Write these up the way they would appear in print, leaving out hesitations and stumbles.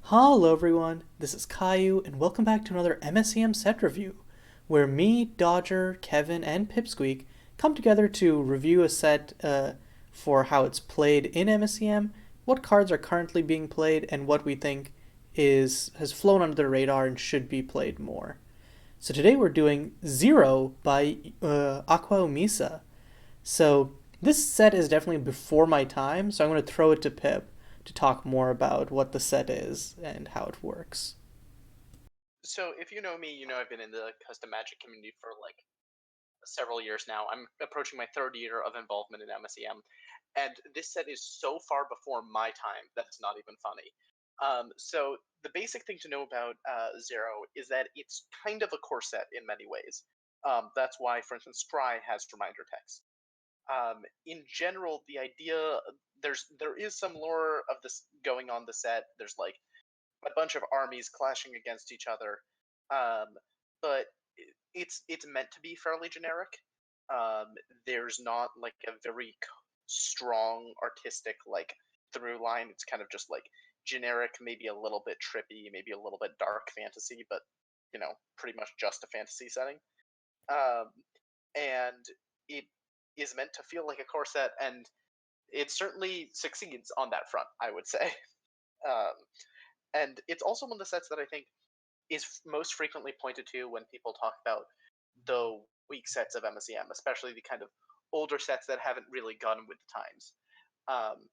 Hello everyone, this is Caillou, and welcome back to another MSEM set review, where me, Dodger, Kevin, and Pipsqueak come together to review a set for how it's played in MSEM, what cards are currently being played, and what we think has flown under the radar and should be played more. So today we're doing Zero by Aqua Umisa. So this set is definitely before my time, so I'm going to throw it to Pip to talk more about what the set is and how it works. So if you know me, you know I've been in the custom magic community for like several years now. I'm approaching my third year of involvement in MSEM, and this set is so far before my time that it's not even funny. So the basic thing to know about Zero is that it's kind of a core set in many ways. That's why, for instance, Scry has reminder text. In general, the idea there is some lore of this going on the set. There's like a bunch of armies clashing against each other. But it's meant to be fairly generic. Um, there's not like a very strong artistic like through line. It's kind of just like generic, maybe a little bit trippy, maybe a little bit dark fantasy, but pretty much just a fantasy setting. Um, and it is meant to feel like a core set, and it certainly succeeds on that front, I would say. Um, and it's also one of the sets that I think is most frequently pointed to when people talk about the weak sets of MSEM, especially the kind of older sets that haven't really gone with the times. Um,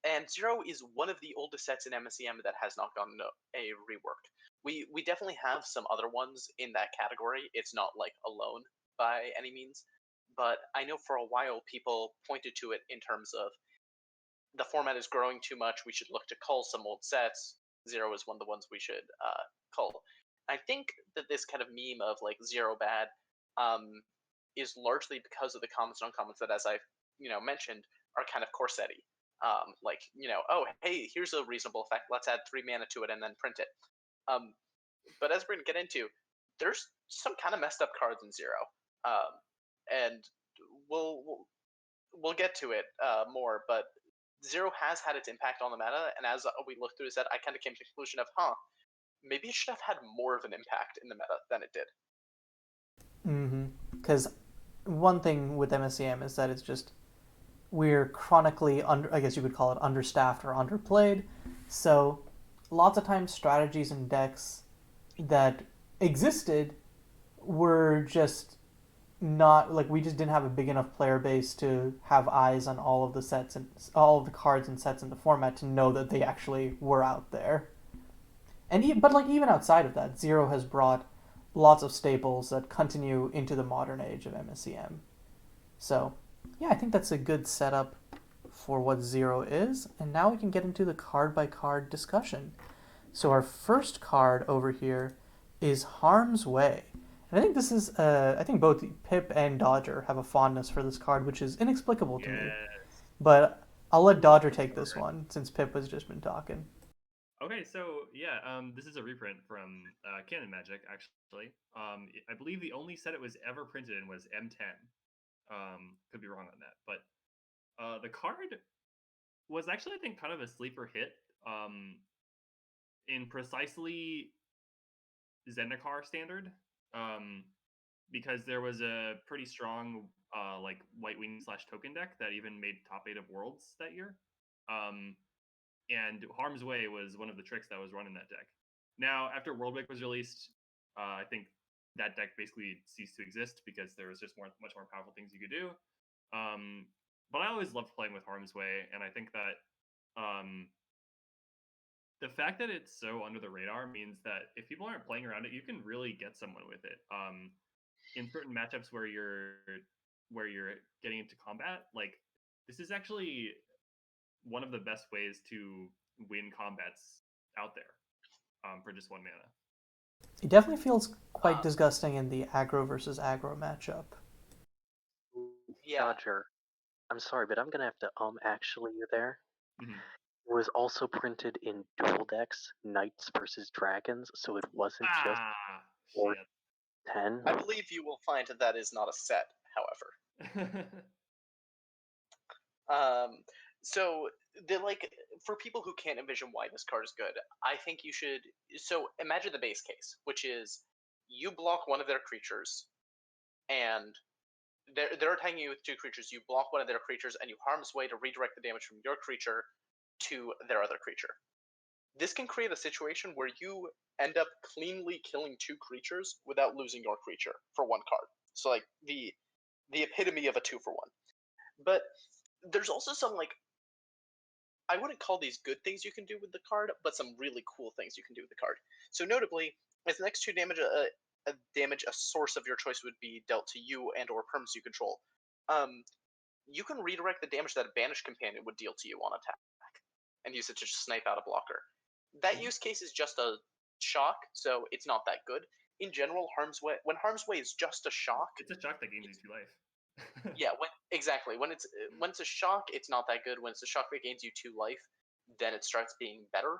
and Zero is one of the oldest sets in MSEM that has not gotten a rework. We definitely have some other ones in that category. It's not like alone by any means, but I know for a while people pointed to it in terms of the format is growing too much. We should look to cull some old sets. Zero is one of the ones we should cull. I think that this kind of meme of like Zero bad um, is largely because of the comments and uncomments that, as I've mentioned, are kind of corsetti. Like oh hey, here's a reasonable effect. Let's add 3 mana to it and then print it. Um, but as we're gonna get into, there's some kind of messed up cards in Zero, and we'll get to it more. But Zero has had its impact on the meta, and as we look through this, I kind of came to the conclusion of, maybe it should have had more of an impact in the meta than it did. Mm-hmm. Because one thing with MSCM is that it's just we're chronically under. I guess you could call it understaffed or underplayed. So lots of times strategies and decks that existed were just not like we just didn't have a big enough player base to have eyes on all of the sets and all of the cards and sets in the format to know that they actually were out there. But like even outside of that, Zero has brought lots of staples that continue into the modern age of MSCM. So, yeah, I think that's a good setup for what Zero is. And now we can get into the card by card discussion. So, our first card over here is Harm's Way. And I think this is, I think both Pip and Dodger have a fondness for this card, which is inexplicable to me. Yes. But I'll let Love Dodger this take this card. one since Pip has just been talking. Okay, so yeah, this is a reprint from Canon Magic, actually. I believe the only set it was ever printed in was M10. Could be wrong on that, but the card was actually, I think, kind of a sleeper hit. In precisely Zendikar standard, um, because there was a pretty strong like White Wing / token deck that even made top 8 of Worlds that year. Um, and Harm's Way was one of the tricks that was run in that deck. Now, after Worldwake was released, I think that deck basically ceased to exist because there was just much more powerful things you could do. But I always loved playing with Harm's Way, and I think that um, the fact that it's so under the radar means that if people aren't playing around it, you can really get someone with it. In certain matchups where you're getting into combat, like this is actually one of the best ways to win combats out there for just 1 mana. It definitely feels quite Uh, disgusting in the aggro versus aggro matchup. yeah, Dodger, I'm sorry, but I'm gonna have to actually you there. Mm-hmm. It was also printed in dual decks, Knights versus Dragons, so it wasn't just Ah, or shit. 10. I believe you will find that is not a set, however. Um, so for people who can't envision why this card is good, I think you should. So imagine the base case, which is you block one of their creatures, and they're attacking you with two creatures. You block one of their creatures, and you harm's way to redirect the damage from your creature to their other creature. This can create a situation where you end up cleanly killing two creatures without losing your creature for one card. So like the epitome of a 2-for-1. But there's also some like, I wouldn't call these good things you can do with the card, but some really cool things you can do with the card. So notably, as next to damage a source of your choice would be dealt to you and or perms you control. You can redirect the damage that a banished companion would deal to you on attack, and use it to just snipe out a blocker. That use case is just a shock, so it's not that good. In general, when harm's way is just a shock, It's a shock that gains you 2 life. yeah, exactly. When it's a shock, it's not that good. When it's a shock that gains you 2 life, then it starts being better.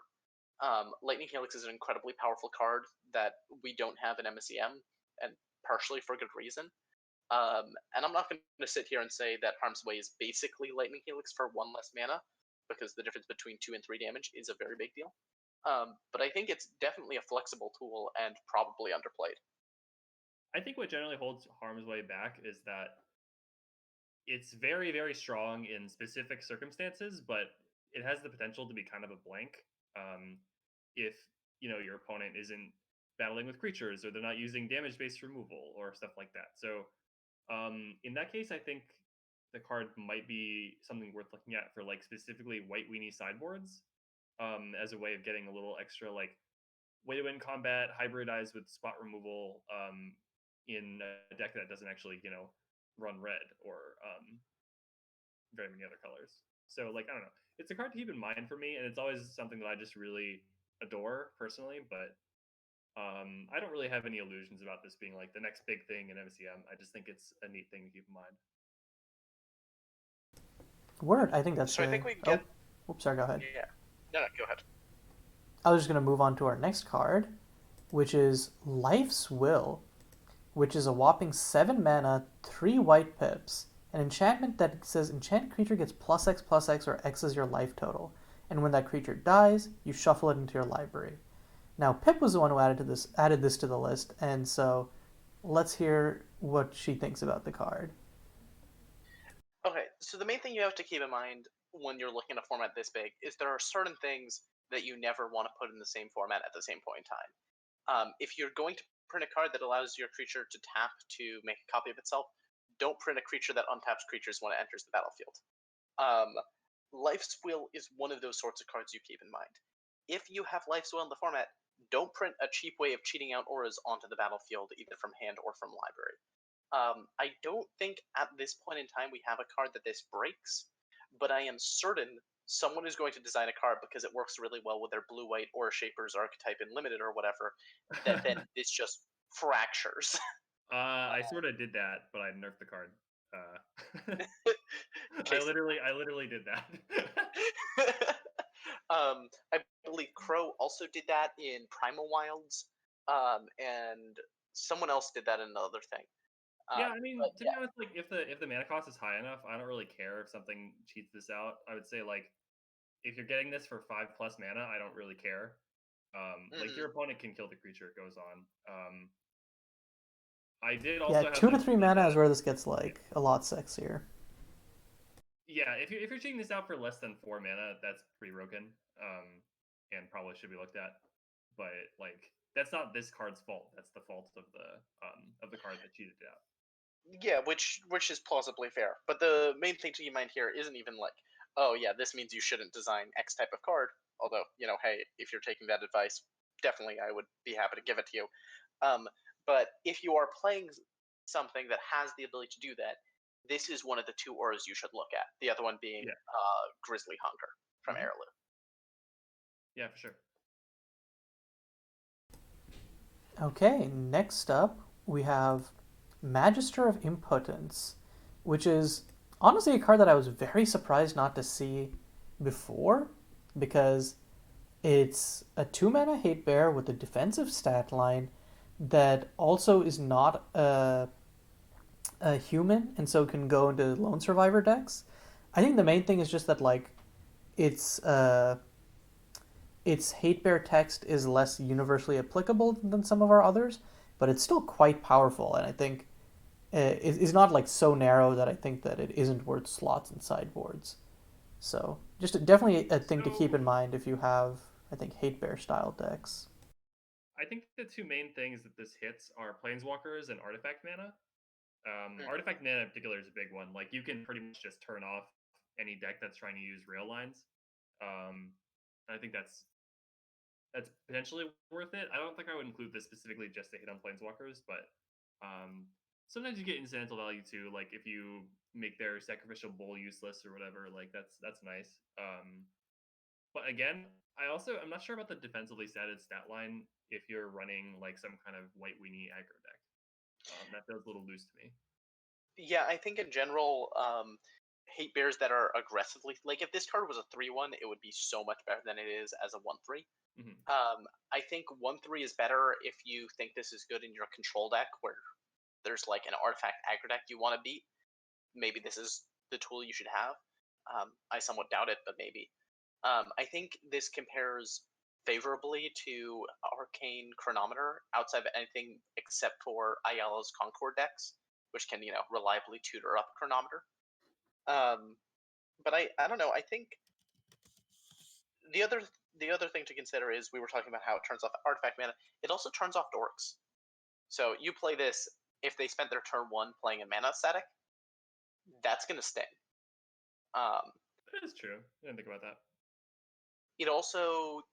Lightning Helix is an incredibly powerful card that we don't have in MSEM, and partially for good reason. And I'm not going to sit here and say that Harm's Way is basically Lightning Helix for 1 less mana, because the difference between 2 and 3 damage is a very big deal. But I think it's definitely a flexible tool and probably underplayed. I think what generally holds Harm's Way back is that it's very, very strong in specific circumstances, but it has the potential to be kind of a blank if your opponent isn't battling with creatures, or they're not using damage-based removal or stuff like that. So in that case, I think the card might be something worth looking at for like specifically white weenie sideboards, as a way of getting a little extra like way to win combat, hybridize with spot removal in a deck that doesn't actually run red or very many other colors. So like I don't know, it's a card to keep in mind for me, and it's always something that I just really adore personally. But I don't really have any illusions about this being like the next big thing in MCM. I just think it's a neat thing to keep in mind. Word, I think that's. So I think we get. Oh, oops, sorry. Go ahead. Yeah. No, go ahead. I was just gonna move on to our next card, which is Life's Will, which is a whopping 7 mana, 3 white pips, an enchantment that says enchant creature gets +X/+X, or X is your life total, and when that creature dies, you shuffle it into your library. Now, Pip was the one who added this to the list, and so let's hear what she thinks about the card. Okay, so the main thing you have to keep in mind when you're looking at a format this big is there are certain things that you never want to put in the same format at the same point in time. If you're going to print a card that allows your creature to tap to make a copy of itself, don't print a creature that untaps creatures when it enters the battlefield. Life's Will is one of those sorts of cards you keep in mind. If you have Life's Will in the format, don't print a cheap way of cheating out auras onto the battlefield, either from hand or from library. I don't think at this point in time we have a card that this breaks, but I am certain someone is going to design a card because it works really well with their blue-white Aura Shapers archetype in Limited or whatever, that then this just fractures. I sort of did that, but I nerfed the card. I literally did that. I believe Crow also did that in Primal Wilds, and someone else did that in another thing. Yeah, I mean, to be honest, like if the mana cost is high enough, I don't really care if something cheats this out. I would say like if you're getting this for 5+ mana, I don't really care. Like your opponent can kill the creature, it goes on. I did also have 2 to 3 mana is where this gets like a lot sexier. Yeah, if you're cheating this out for less than 4 mana, that's pretty broken, and probably should be looked at. But like that's not this card's fault. That's the fault of the card that cheated it out. Yeah, which is plausibly fair. But the main thing to keep in mind here isn't even like, oh yeah, this means you shouldn't design X type of card. Although, hey, if you're taking that advice, definitely I would be happy to give it to you. But if you are playing something that has the ability to do that, this is one of the 2 auras you should look at. The other one being Grizzly Hunger from Heirloom. Yeah, for sure. Okay, next up we have Magister of Impotence, which is honestly a card that I was very surprised not to see before, because it's a 2 mana hate bear with a defensive stat line that also is not a human, and so can go into lone survivor decks. I think the main thing is just that like its hate bear text is less universally applicable than some of our others, but it's still quite powerful, and I think it's not like so narrow that I think that it isn't worth slots in sideboards. So just definitely a thing to keep in So mind if you have, I think, hate bear style decks. I think the two main things that this hits are planeswalkers and artifact mana. Mm. Artifact mana in particular is a big one. Like you can pretty much just turn off any deck that's trying to use rail lines. I think that's potentially worth it. I don't think I would include this specifically just to hit on planeswalkers, but sometimes you get incidental value too. Like if you make their sacrificial bowl useless or whatever, like that's nice. But again, I'm not sure about the defensively statted stat line if you're running like some kind of white weenie aggro deck. That feels a little loose to me. Yeah, I think in general, hate bears that are aggressively like if this card was a 3/1, it would be so much better than it is as a 1/3. Mm-hmm. I think 1/3 is better if you think this is good in your control deck where there's like an artifact aggro deck you want to beat. Maybe this is the tool you should have. I somewhat doubt it, but maybe. I think this compares favorably to Arcane Chronometer outside of anything except for Ayala's Concord decks, which can, reliably tutor up Chronometer. But I don't know. I think the other thing to consider is we were talking about how it turns off artifact mana. It also turns off dorks. So you play this if they spent their turn 1 playing a mana static, that's gonna sting. That is true. I didn't think about that. It also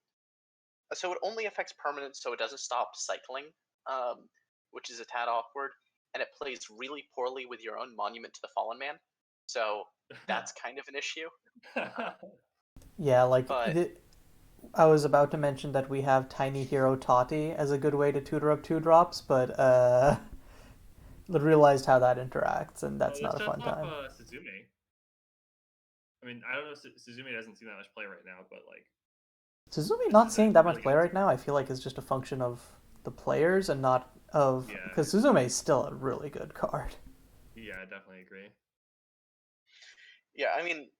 so it only affects permanents, so it doesn't stop cycling, which is a tad awkward, and it plays really poorly with your own Monument to the Fallen Man. So that's kind of an issue. Yeah, like But I was about to mention that we have Tiny Hero Tati as a good way to tutor up 2 drops, but realized how that interacts, and that's Let's not a jump fun off time. Suzume. I mean, I don't know. Suzume doesn't see that much play right now, but like Suzumi this not is seeing a that really much play good right now, I feel like it's just a function of the players and not of Yeah. because Suzume is still a really good card. Yeah, I definitely agree. yeah, I mean,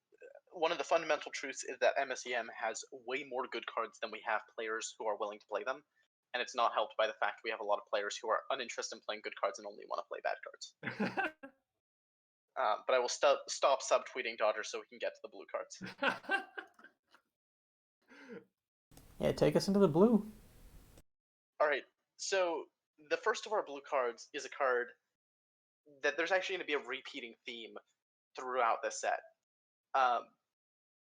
one of the fundamental truths is that MSEM has way more good cards than we have players who are willing to play them. And it's not helped by the fact we have a lot of players who are uninterested in playing good cards and only want to play bad cards. But I will stop subtweeting Dodgers so we can get to the blue cards. Yeah, take us into the blue. All right, so the first of our blue cards is a card that there's actually going to be a repeating theme throughout this set,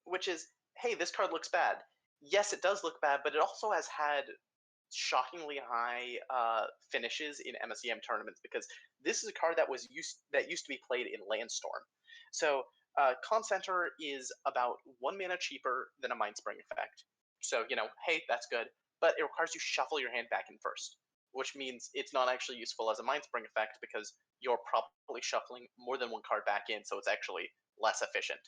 which is, hey, this card looks bad. Yes, it does look bad, but it also has had shockingly high finishes in MSEM tournaments because this is a card that used to be played in Landstorm. So Concenter is about 1 mana cheaper than a Mindspring effect. So hey, that's good, but it requires you shuffle your hand back in first, which means it's not actually useful as a Mindspring effect because you're probably shuffling more than 1 card back in, so it's actually less efficient.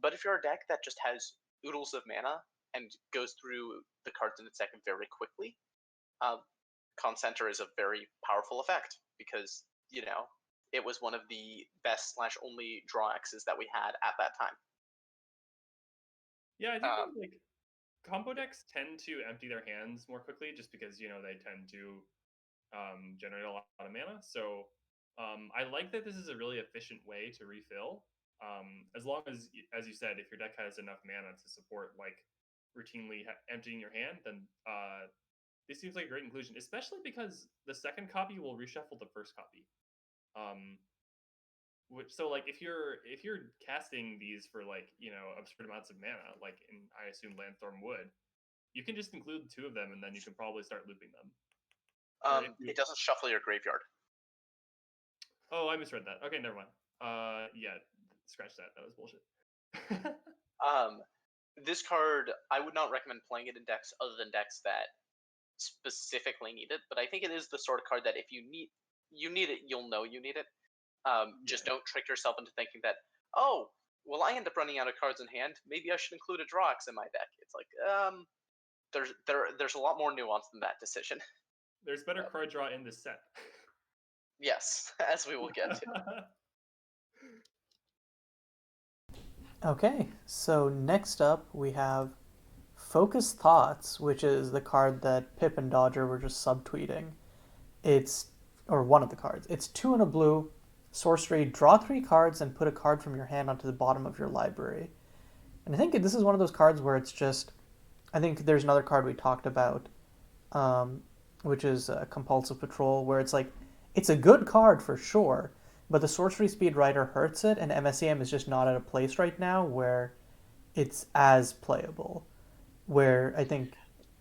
But if you're a deck that just has oodles of mana and goes through the cards in its deck very quickly, Concenter is a very powerful effect because, it was one of the best / only draw X's that we had at that time. Yeah, I do think like combo decks tend to empty their hands more quickly just because they tend to generate a lot of mana. So I like that this is a really efficient way to refill. As long as you said, if your deck has enough mana to support like routinely emptying your hand, then this seems like a great inclusion, especially because the second copy will reshuffle the first copy. So like if you're casting these for like absurd amounts of mana, like I assume Landstorm would, you can just include 2 of them, and then you can probably start looping them. It doesn't shuffle your graveyard. Oh, I misread that. Okay, never mind. Yeah, scratch that. That was bullshit. This card, I would not recommend playing it in decks other than decks that specifically need it. But I think it is the sort of card that if you need it, you'll know you need it. Just don't trick yourself into thinking that, oh, well, I end up running out of cards in hand. Maybe I should include a Drox in my deck. It's like, there's a lot more nuance than that decision. There's better card draw in this set. Yes, as we will get to. Okay, so next up we have Focus Thoughts, which is the card that Pip and Dodger were just subtweeting. It's, or one of the cards. It's two and a blue, sorcery, draw three cards and put a card from your hand onto the bottom of your library. And I think this is one of those cards where it's just, I think there's another card we talked about, um, which is Compulsive Patrol, where it's like, it's a good card for sure, but the sorcery speed rider hurts it, and MSEM is just not at a place right now where it's as playable. Where I think,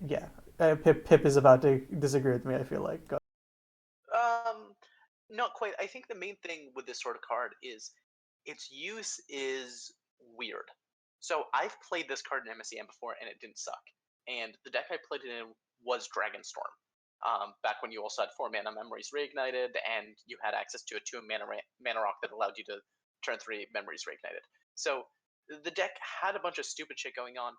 yeah, Pip is about to disagree with me. I feel like. Um, Not quite. I think the main thing with this sort of card is its use is weird. So I've played this card in MSEM before, and it didn't suck. And the deck I played it in was Dragonstorm. Back when you also had 4 mana Memories Reignited, and you had access to a 2 mana rock that allowed you to turn 3 Memories Reignited. So the deck had a bunch of stupid shit going on,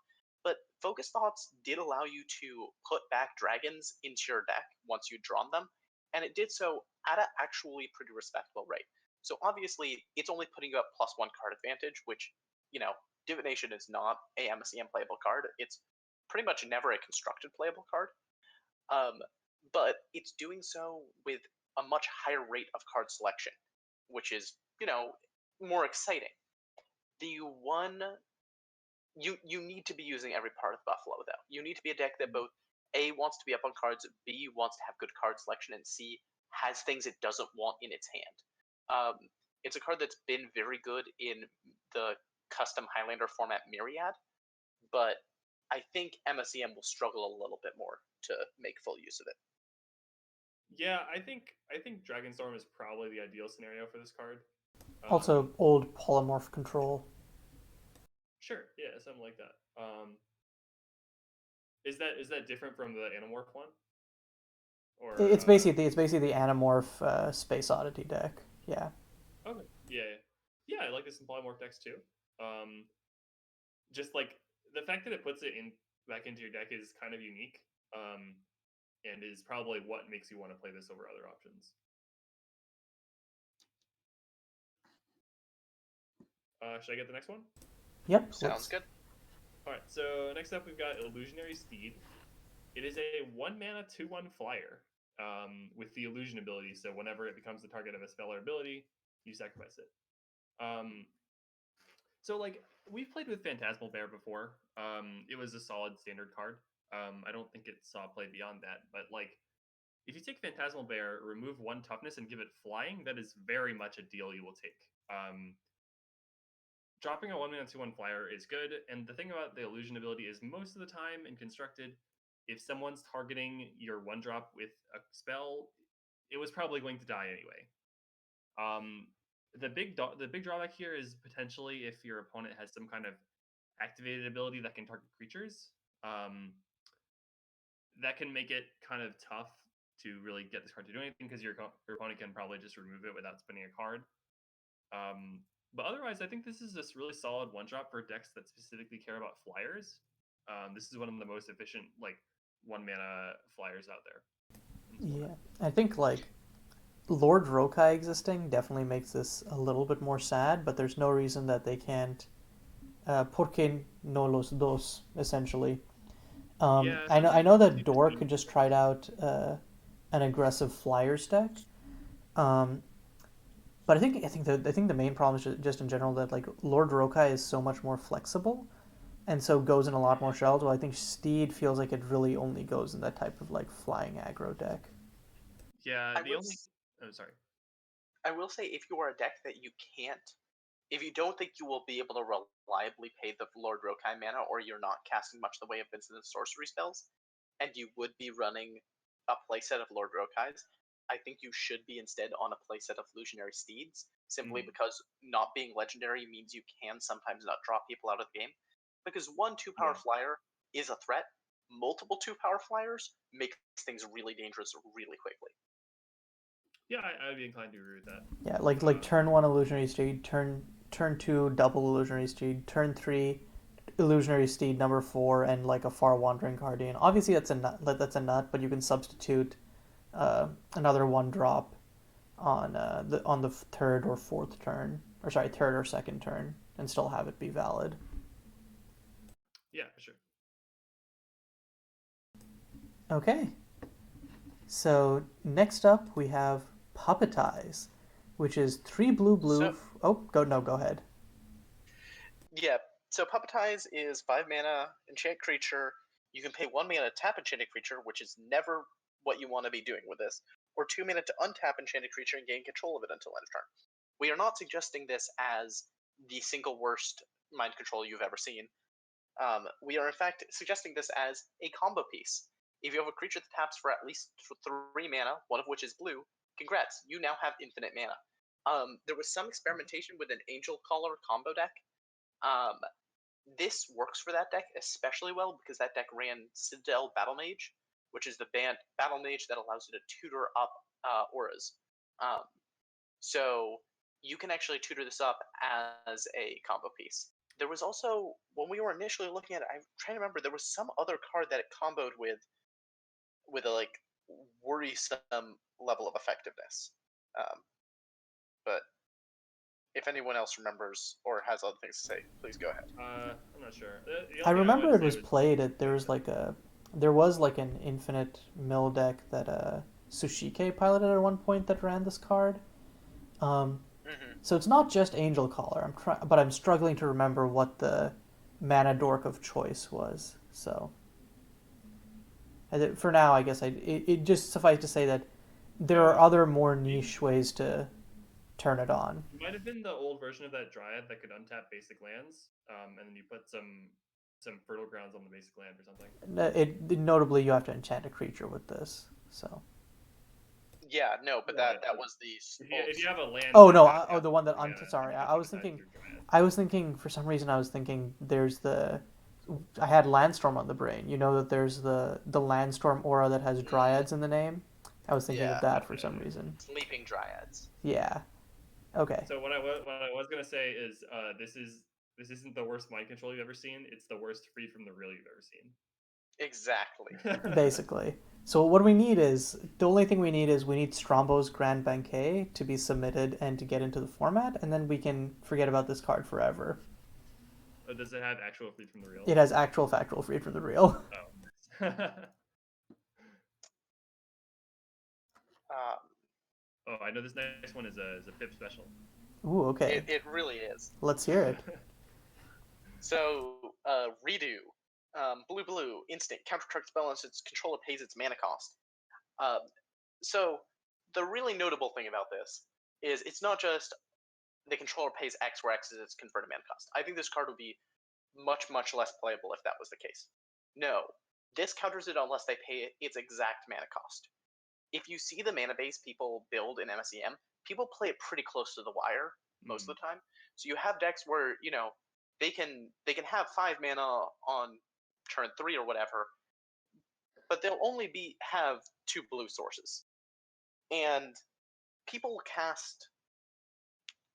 but Focus Thoughts did allow you to put back dragons into your deck once you'd drawn them, and it did so at an actually pretty respectable rate. So obviously, it's only putting you up +1 card advantage, which, Divination is not a MSEM playable card. It's pretty much never a constructed playable card. Um, but it's doing so with a much higher rate of card selection, which is, more exciting. The one you need to be using every part of Buffalo though. You need to be a deck that both A wants to be up on cards, B wants to have good card selection, and C has things it doesn't want in its hand. It's a card that's been very good in the custom Highlander format Myriad, but I think MSEM will struggle a little bit more to make full use of it. Yeah, I think Dragonstorm is probably the ideal scenario for this card. Also, old polymorph control. Sure, yeah, something like that. Is that different from the Animorph one? Or It's basically the Animorph Space Oddity deck. Yeah. okay, yeah, I like this in polymorph decks too. Um, just like the fact that it puts it in back into your deck is kind of unique, and is probably what makes you want to play this over other options. Should I get the next one? Yep. Sounds good. All right. So next up, we've got Illusionary Steed. It is a 1 mana 2/1 flyer with the illusion ability. So whenever it becomes the target of a spell or ability, you sacrifice it. Um, so like we've played with Phantasmal Bear before. It was a solid standard card. I don't think it saw play beyond that, but like if you take Phantasmal Bear, remove 1 toughness and give it flying, that is very much a deal you will take. Dropping a 1 mana 2/1 flyer is good, and the thing about the illusion ability is most of the time in constructed, if someone's targeting your 1-drop with a spell, it was probably going to die anyway. The big drawback here is potentially if your opponent has some kind of activated ability that can target creatures. That can make it kind of tough to really get this card to do anything because your opponent can probably just remove it without spinning a card. But otherwise, I think this is just really solid 1-drop for decks that specifically care about flyers. This is one of the most efficient 1 mana flyers out there. Yeah. I think Lord Rokai existing definitely makes this a little bit more sad, but there's no reason that they can't. Porque no los dos, essentially. Yeah, I know that sometimes Dork had just tried out an aggressive flyers deck. Um, but I think the main problem is just in general that Lord Rokai is so much more flexible, and so goes in a lot more shells. Well, I think Steed feels like it really only goes in that type of flying aggro deck. yeah, I the will. only oh sorry. I will say if you are a deck that you can't, if you don't think you will be able to reliably pay the Lord Rokai mana, or you're not casting much in the way of instant sorcery spells, and you would be running a playset of Lord Rokais, I think you should be instead on a playset of Illusionary Steeds, simply because not being legendary means you can sometimes not draw people out of the game. Because one 2-power Yeah. flyer is a threat, multiple 2-power flyers makes things really dangerous really quickly. Yeah, I'd be inclined to agree with that. Yeah, like turn one illusionary steed, turn two double illusionary steed, turn three illusionary steed number four, and a far wandering guardian. Obviously, that's a nut. That's a nut, but you can substitute another 1-drop on the third or fourth turn, or sorry, third or second turn. and still have it be valid. Yeah, for sure. Okay. So next up we have Puppetize, which is 3 blue. Go ahead. Yeah, so Puppetize is 5 mana, enchant creature. You can pay 1 mana to tap enchanted creature, which is never what you want to be doing with this, or 2 mana to untap enchanted creature and gain control of it until end of turn. We are not suggesting this as the single worst mind control you've ever seen. We are in fact suggesting this as a combo piece. If you have a creature that taps for at least 3 mana, one of which is blue, congrats, you now have infinite mana. There was some experimentation with an Angel Caller combo deck. This works for that deck especially well because that deck ran Citadel Battle Mage, which is the Battle Mage that allows you to tutor up auras. So you can actually tutor this up as a combo piece. There was also, when we were initially looking at it, I'm trying to remember, there was some other card that it comboed with a like worrisome level of effectiveness. But if anyone else remembers or has other things to say, please go ahead. I'm not sure. I remember it was played at there was like an infinite mill deck that Sushike piloted at one point that ran this card. So it's not just Angel Caller. But I'm struggling to remember what the mana dork of choice was. So for now, I guess it just suffice to say that there are other more niche ways to turn it on. It might have been the old version of that Dryad that could untap basic lands, and then you put some fertile grounds on the basic land or something. Notably, you have to enchant a creature with this. So. Yeah, no, but that was the. If you have a land. Oh no! The one that sorry, I was thinking. For some reason I was thinking there's the. I had Landstorm on the brain. You know that there's the Landstorm aura that has Dryads in the name. I was thinking of that for some reason. Sleeping Dryads. Yeah. Okay. So what I was gonna say is this isn't the worst mind control you've ever seen. It's the worst free from the real you've ever seen. Exactly. Basically. So what we need is the only thing we need is we need Strombo's Grand Banquet to be submitted and to get into the format, and then we can forget about this card forever. Does it have actual freed from the real? It has actual factual freed from the real. Oh. Oh, I know this next one is a Pip special. Ooh, okay. It really is. Let's hear it. So, Redo. Blue, instant. Counter target spell unless its controller pays its mana cost. So, the really notable thing about this is it's not just the controller pays X where X is its converted mana cost. I think this card would be much, much less playable if that was the case. No, this counters it unless they pay its exact mana cost. If you see the mana base people build in MSEM, people play it pretty close to the wire most of the time. So you have decks where, you know, they can have 5 mana on turn 3 or whatever, but they'll only have 2 blue sources. And people cast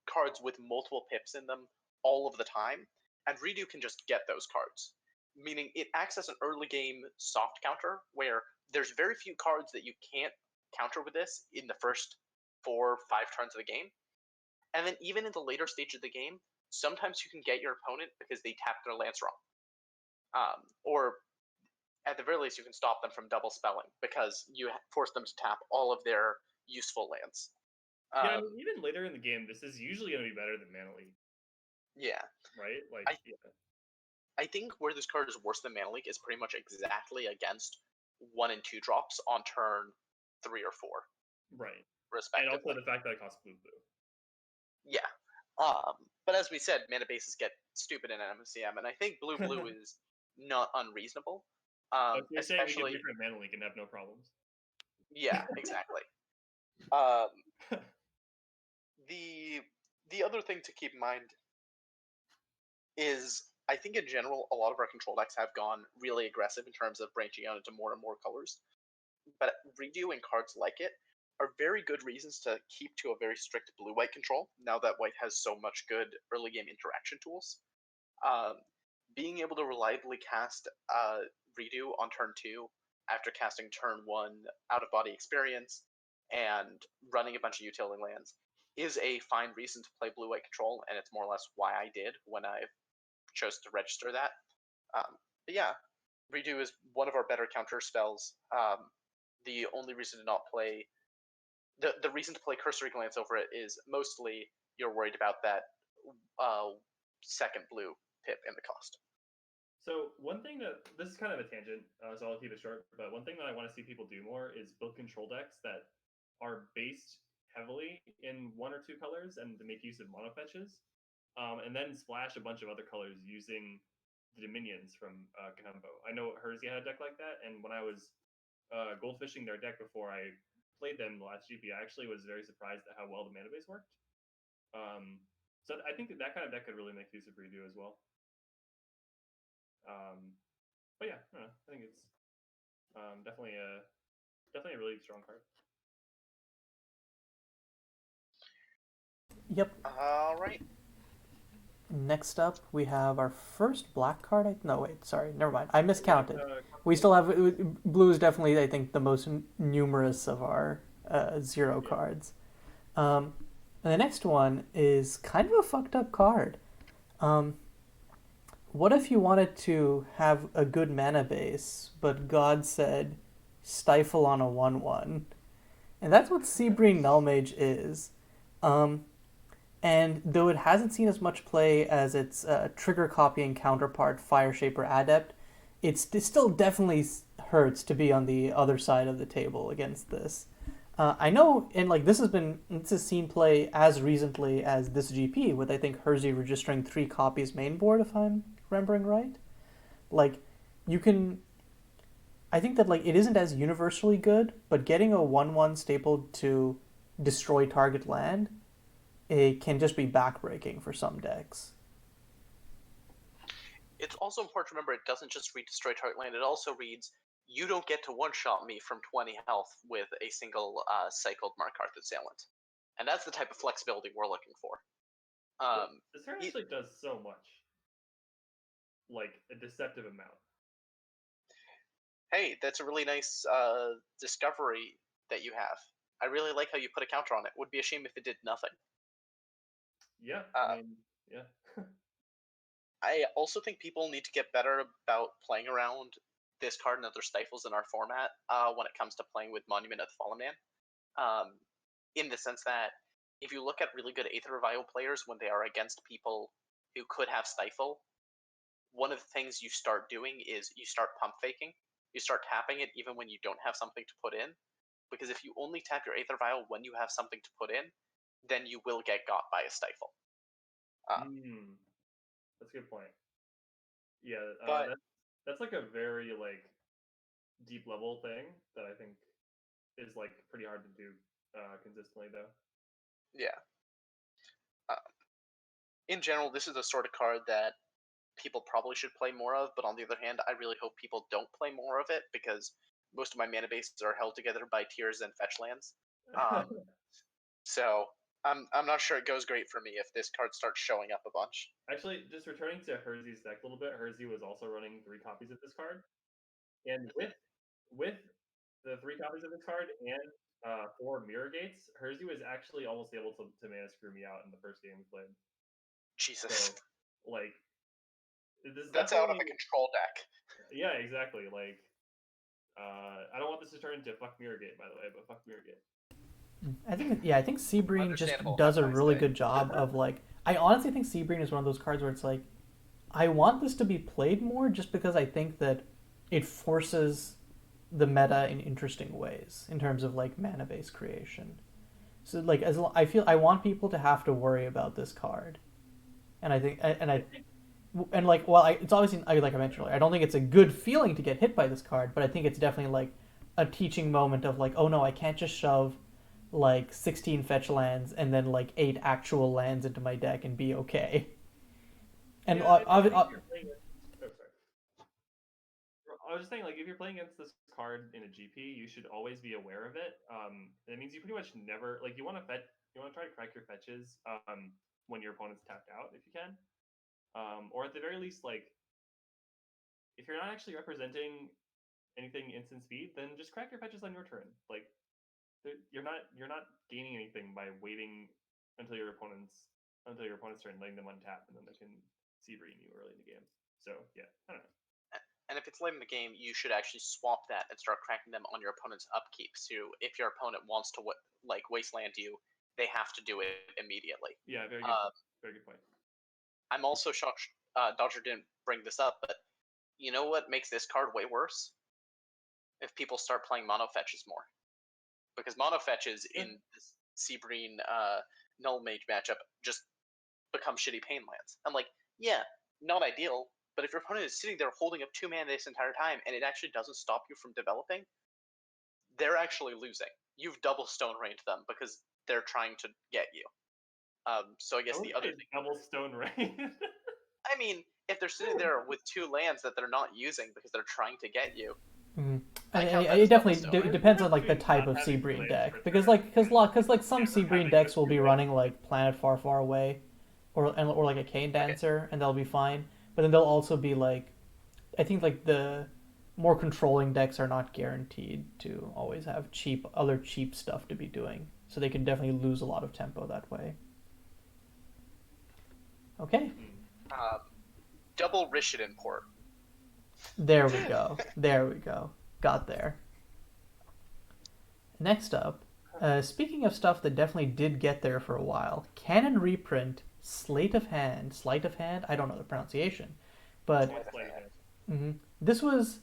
cards with multiple pips in them all of the time, and Redo can just get those cards. Meaning it acts as an early game soft counter where there's very few cards that you can't counter with this in the first 4 or 5 turns of the game. And then even in the later stage of the game, sometimes you can get your opponent because they tapped their lands wrong. Or at the very least, you can stop them from double spelling because you force them to tap all of their useful lands. Yeah, I mean, even later in the game, this is usually going to be better than Mana League. Yeah. Right? I think where this card is worse than Mana League is pretty much exactly against 1 and 2 drops on turn 3 or 4. Right. Respectively. And also the fact that it costs blue. Yeah. But as we said, mana bases get stupid in MSEM, and I think blue is not unreasonable. So you're especially saying we can different Mana League and have no problems. Yeah, exactly. The other thing to keep in mind is I think in general a lot of our control decks have gone really aggressive in terms of branching out into more and more colors. But Redo and cards like it are very good reasons to keep to a very strict blue-white control now that white has so much good early game interaction tools. Being able to reliably cast Redo on turn 2 after casting turn 1 out of body experience and running a bunch of utility lands is a fine reason to play blue white control, and it's more or less why I did when I chose to register that. But yeah, redo is one of our better counter spells. The only reason to not play the reason to play cursory glance over it is mostly you're worried about that second blue pip in the cost. So one thing that this is kind of a tangent, so I'll keep it short. But one thing that I want to see people do more is build control decks that are based heavily in one or two colors and to make use of mono fetches, and then splash a bunch of other colors using the dominions from Gumbo. I know Hersey had a deck like that, and when I was goldfishing their deck before I played them the last GP, I actually was very surprised at how well the mana base worked. So I think that kind of deck could really make use of redo as well. But yeah, I don't know. I think it's definitely a really strong card. Yep. All right. Next up, we have our first black card. No, wait, sorry, never mind. I miscounted. We still have blue is definitely, I think, the most numerous of our zero cards. And the next one is kind of a fucked up card. What if you wanted to have a good mana base, but God said, stifle on a 1/1? And that's what Seabreen Nullmage is. And though it hasn't seen as much play as its trigger copying counterpart, Fire Shaper Adept, it still definitely hurts to be on the other side of the table against this. I know, and like this has seen play as recently as this GP, with I think Hersey registering 3 copies main board, if I'm remembering right. Like, you can. I think that like it isn't as universally good, but getting a 1/1 stapled to destroy target land, it can just be backbreaking for some decks. It's also important to remember it doesn't just read destroy target land, it also reads you don't get to one-shot me from 20 health with a single cycled Markarth Assailant. And that's the type of flexibility we're looking for. This card actually does so much. Like, a deceptive amount. Hey, that's a really nice discovery that you have. I really like how you put a counter on it. Would be a shame if it did nothing. Yeah, I mean, yeah. I also think people need to get better about playing around this card and other stifles in our format when it comes to playing with Monument of the Fallen Man. In the sense that if you look at really good Aether Revival players when they are against people who could have stifle, one of the things you start doing is you start pump faking. You start tapping it even when you don't have something to put in. Because if you only tap your Aether Vial when you have something to put in, then you will get got by a stifle. That's a good point. Yeah, but that's like a very like deep level thing that I think is like pretty hard to do consistently though. Yeah. In general, this is the sort of card that people probably should play more of, but on the other hand, I really hope people don't play more of it because most of my mana bases are held together by tiers and fetch lands. So I'm not sure it goes great for me if this card starts showing up a bunch. Actually, just returning to Hersey's deck a little bit, Hersey was also running 3 copies of this card, and with the 3 copies of this card and 4 mirror gates, Hersey was actually almost able to mana screw me out in the first game we played. Jesus. So, like, that's out of a control deck. Yeah, exactly. Like, I don't want this to turn into fuck mirror gate, by the way, but fuck mirror gate. I think Seabreen just does a really good job of like. I honestly think Seabreen is one of those cards where it's like, I want this to be played more just because I think that it forces the meta in interesting ways in terms of like mana base creation. So like I feel I want people to have to worry about this card, and I think and like it's obviously like I mentioned earlier, I don't think it's a good feeling to get hit by this card, but I think it's definitely like a teaching moment of like, oh no, I can't just shove like 16 fetch lands and then like 8 actual lands into my deck and be okay. And yeah, I was just saying, like, if you're playing against this card in a GP, you should always be aware of it. That means you pretty much never like you want to try to crack your fetches when your opponent's tapped out if you can, or at the very least, like, if you're not actually representing anything instant speed, then just crack your fetches on your turn. Like, you're not gaining anything by waiting until your opponent's turn, letting them untap, and then they can Seabrain you early in the game. So yeah, I don't know. And if it's late in the game, you should actually swap that and start cracking them on your opponent's upkeep. So if your opponent wants to wasteland you, they have to do it immediately. Yeah, very good. Very good point. I'm also shocked Dodger didn't bring this up, but you know what makes this card way worse? If people start playing mono fetches more, because mono fetches in this Seabrain Null Mage matchup just become shitty pain lands. I'm like, yeah, not ideal, but if your opponent is sitting there holding up 2 mana this entire time and it actually doesn't stop you from developing, they're actually losing. You've double stone rained them because they're trying to get you. So I guess the other thing, double stone rain. I mean, if they're sitting there with 2 lands that they're not using because they're trying to get you, it definitely depends on like the type of Seabrain deck, because like some Seabrain decks will be running like Planet Far Far Away, or like a Cane Dancer, and they'll be fine. But then they'll also be like, I think like the more controlling decks are not guaranteed to always have other cheap stuff to be doing, so they can definitely lose a lot of tempo that way. Okay. double Rishadan port. There we go. There we go. Got there. Next up, speaking of stuff that definitely did get there for a while, canon reprint Sleight of Hand. I don't know the pronunciation, but this was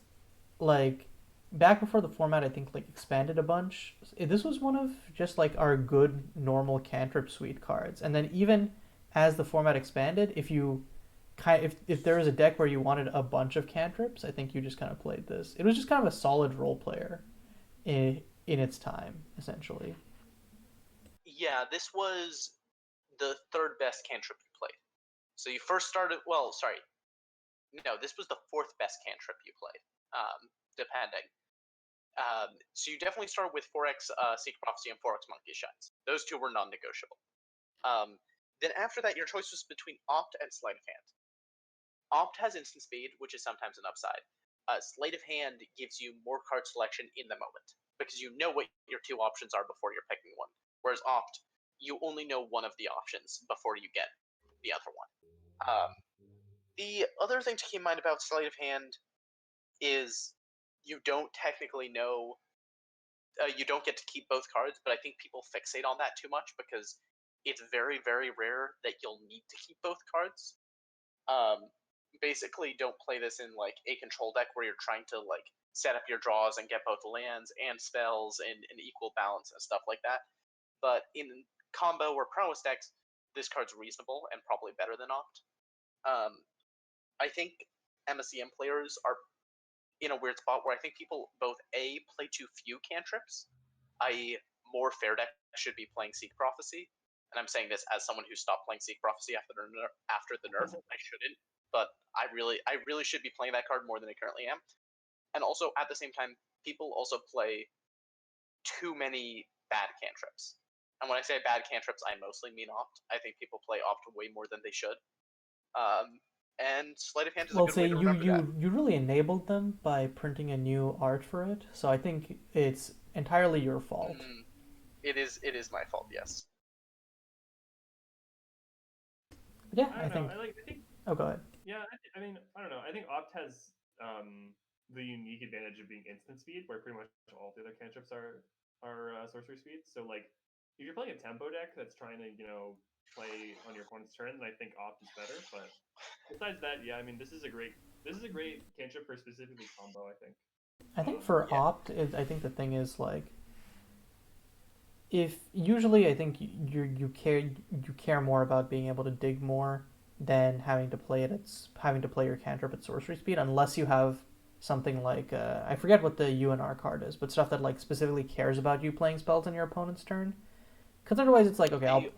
like back before the format, I think, like expanded a bunch. This was one of just like our good normal cantrip suite cards, and then even as the format expanded, if there was a deck where you wanted a bunch of cantrips, I think you just kind of played this. It was just kind of a solid role player in its time, essentially. Yeah, this was the 3rd best cantrip you played. So you first started. Well, sorry, no, this was the 4th best cantrip you played, depending. So you definitely started with 4x Secret Prophecy and 4x Monkey Shines. Those 2 were non-negotiable. Then after that, your choice was between Opt and Sleight of Hand. Opt has instant speed, which is sometimes an upside. Sleight of Hand gives you more card selection in the moment, because you know what your 2 options are before you're picking one. Whereas Opt, you only know one of the options before you get the other one. The other thing to keep in mind about Sleight of Hand is you don't technically know. You don't get to keep both cards, but I think people fixate on that too much because it's very, very rare that you'll need to keep both cards. Basically, don't play this in like a control deck where you're trying to like set up your draws and get both lands and spells in an equal balance and stuff like that. But in combo or prowess decks, this card's reasonable and probably better than Opt. I think MSEM players are in a weird spot where I think people both play too few cantrips, i.e., more fair deck should be playing Seek Prophecy. And I'm saying this as someone who stopped playing Seek Prophecy after the nerf. I shouldn't, but I really should be playing that card more than I currently am. And also at the same time, people also play too many bad cantrips. And when I say bad cantrips, I mostly mean Opt. I think people play Opt way more than they should. And Sleight of Hand is a good way to remember that. You really enabled them by printing a new art for it, so I think it's entirely your fault. It is my fault, yes. Yeah, I think. Oh, go ahead. Yeah, I mean, I don't know. I think Opt has the unique advantage of being instant speed, where pretty much all the other cantrips are sorcery speed. So like, if you're playing a tempo deck that's trying to play on your opponent's turn, then I think Opt is better. But besides that, yeah, I mean, this is a great cantrip for specifically combo. I think. I think for Opt, I think the thing is like, if usually I think you care more about being able to dig more than having to play your cantrip at sorcery speed, unless you have something like I forget what the UNR card is, but stuff that like specifically cares about you playing spells on your opponent's turn. Because otherwise, it's like, okay,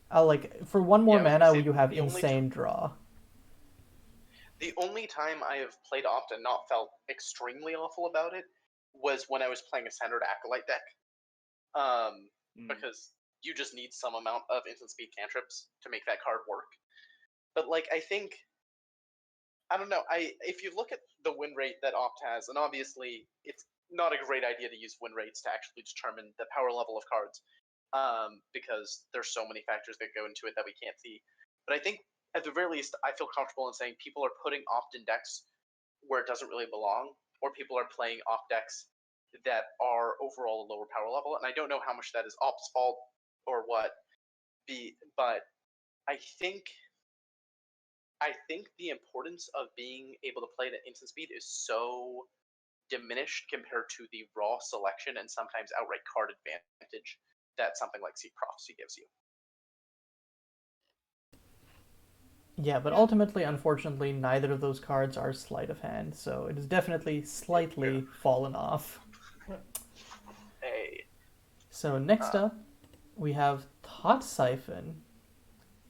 I'll like for one more mana you have insane draw. The only time I have played Opt and not felt extremely awful about it was when I was playing a standard Acolyte deck. Because you just need some amount of instant speed cantrips to make that card work. But like, I think, I don't know, if you look at the win rate that Opt has, and obviously it's not a great idea to use win rates to actually determine the power level of cards, because there's so many factors that go into it that we can't see. But I think, at the very least, I feel comfortable in saying people are putting opt-in decks where it doesn't really belong, or people are playing opt decks that are overall a lower power level. And I don't know how much that is op's fault or what. But I think the importance of being able to play it at instant speed is so diminished compared to the raw selection and sometimes outright card advantage that something like Seed Prophecy gives you. Yeah, but ultimately, unfortunately, neither of those cards are sleight of hand, so it has definitely slightly fallen off. Hey. So next up, we have Thought Siphon.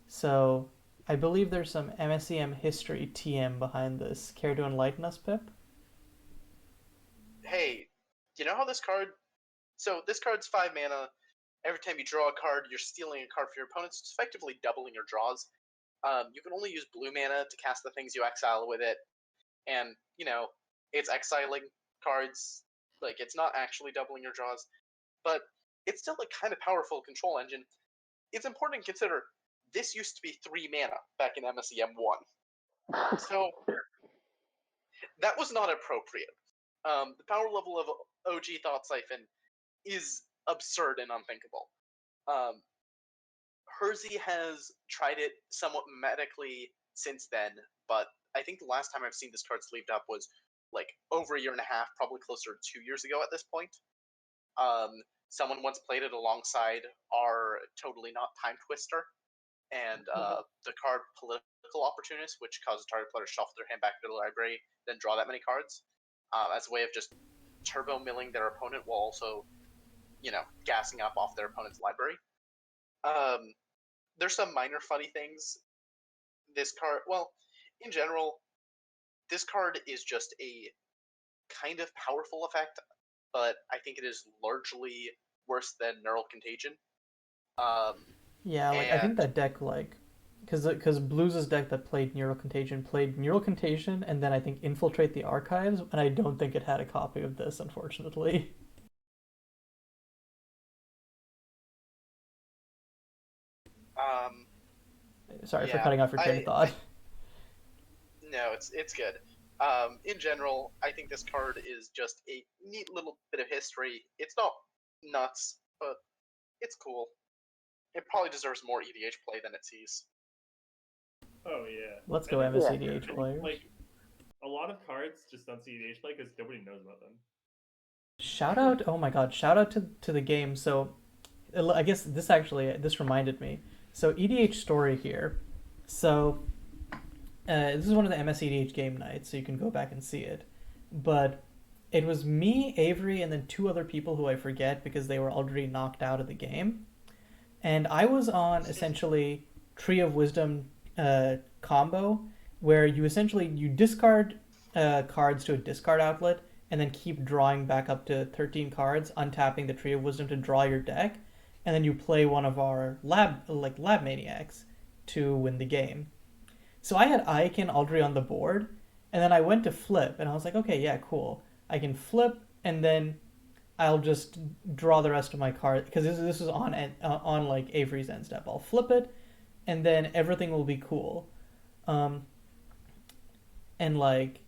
So I believe there's some MSEM history TM behind this. Care to enlighten us, Pip? Hey, you know how this card... So this card's 5 mana. Every time you draw a card, you're stealing a card for your opponents. It's effectively doubling your draws. You can only use blue mana to cast the things you exile with it. And, it's exiling cards. Like, it's not actually doubling your draws. But it's still a kind of powerful control engine. It's important to consider this used to be 3 mana back in MSEM 1. So, that was not appropriate. The power level of OG Thought Siphon is absurd and unthinkable. Hersey has tried it somewhat memetically since then, but I think the last time I've seen this card sleeved up was like over a year and a half, probably closer to 2 years ago at this point. Someone once played it alongside our Totally Not Time Twister, and the card Political Opportunist, which causes target player to shuffle their hand back to their library, then draw that many cards, as a way of just turbo milling their opponent while also, gassing up off their opponent's library. There's some minor funny things. This card, well, in general, this card is just a kind of powerful effect, but I think it is largely worse than Neural Contagion. Yeah, I think that deck, because Blues' deck that played Neural Contagion, and then I think Infiltrate the Archives, and I don't think it had a copy of this, unfortunately. Sorry for cutting off your train of thought. No, it's good. In general, I think this card is just a neat little bit of history. It's not nuts, but it's cool. It probably deserves more EDH play than it sees. Oh yeah. Let's go MSEDH players. Like, a lot of cards just don't see EDH play because nobody knows about them. Shout out! Oh my god! Shout out to the game. So, I guess this reminded me. So EDH story here. So, this is one of the MSEDH game nights, so you can go back and see it. But it was me, Avery, and then 2 other people who I forget because they were already knocked out of the game. And I was on essentially Tree of Wisdom combo, where you discard cards to a discard outlet, and then keep drawing back up to 13 cards, untapping the Tree of Wisdom to draw your deck, and then you play one of our lab maniacs to win the game. So I had Aiken already on the board, and then I went to flip, and I was like, okay, yeah, cool. I can flip, and then I'll just draw the rest of my cards, because this is on like Avery's end step. I'll flip it, and then everything will be cool. And like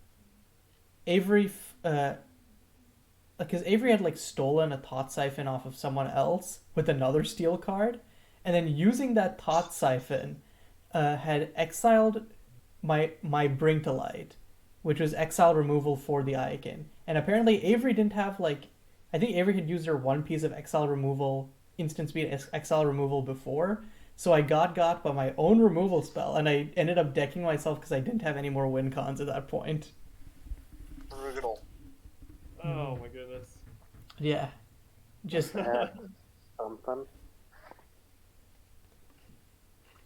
Avery, because Avery had like stolen a Thought Siphon off of someone else with another steal card, and then using that Thought Siphon, had exiled my Bring to Light, which was exile removal for the Icon. And apparently Avery didn't have I think Avery had used her 1 piece of exile removal, instant speed exile removal before, so I got by my own removal spell, and I ended up decking myself because I didn't have any more win cons at that point. Brutal. Oh my goodness. Yeah. Just... something.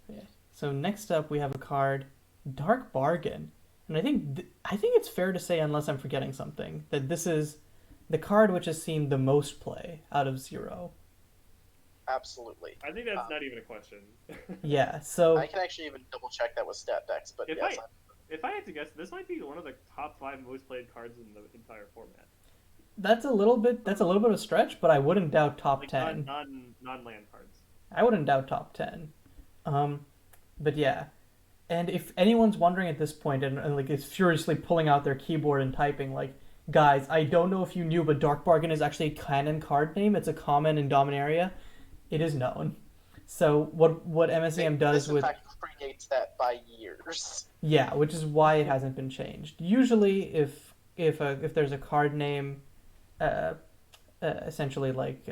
Yeah. So next up we have a card, Dark Bargain. And I think it's fair to say, unless I'm forgetting something, that this is the card which has seen the most play out of 0. Absolutely. I think that's not even a question. Yeah, so... I can actually even double check that with stat decks, but if yes. I had to guess, this might be one of the top 5 most played cards in the entire format. That's a little bit of a stretch, but I wouldn't doubt top Like 10. non land cards. I wouldn't doubt top 10. Um, but yeah, and if anyone's wondering at this point and like is furiously pulling out their keyboard and typing, like, guys, I don't know if you knew, but Dark Bargain is actually a canon card name. It's a common in Dominaria. It is known. So what MSEM does This, in with fact, predates that by years. yeah, which is why it hasn't been changed. Usually, if there's a card name, uh, essentially like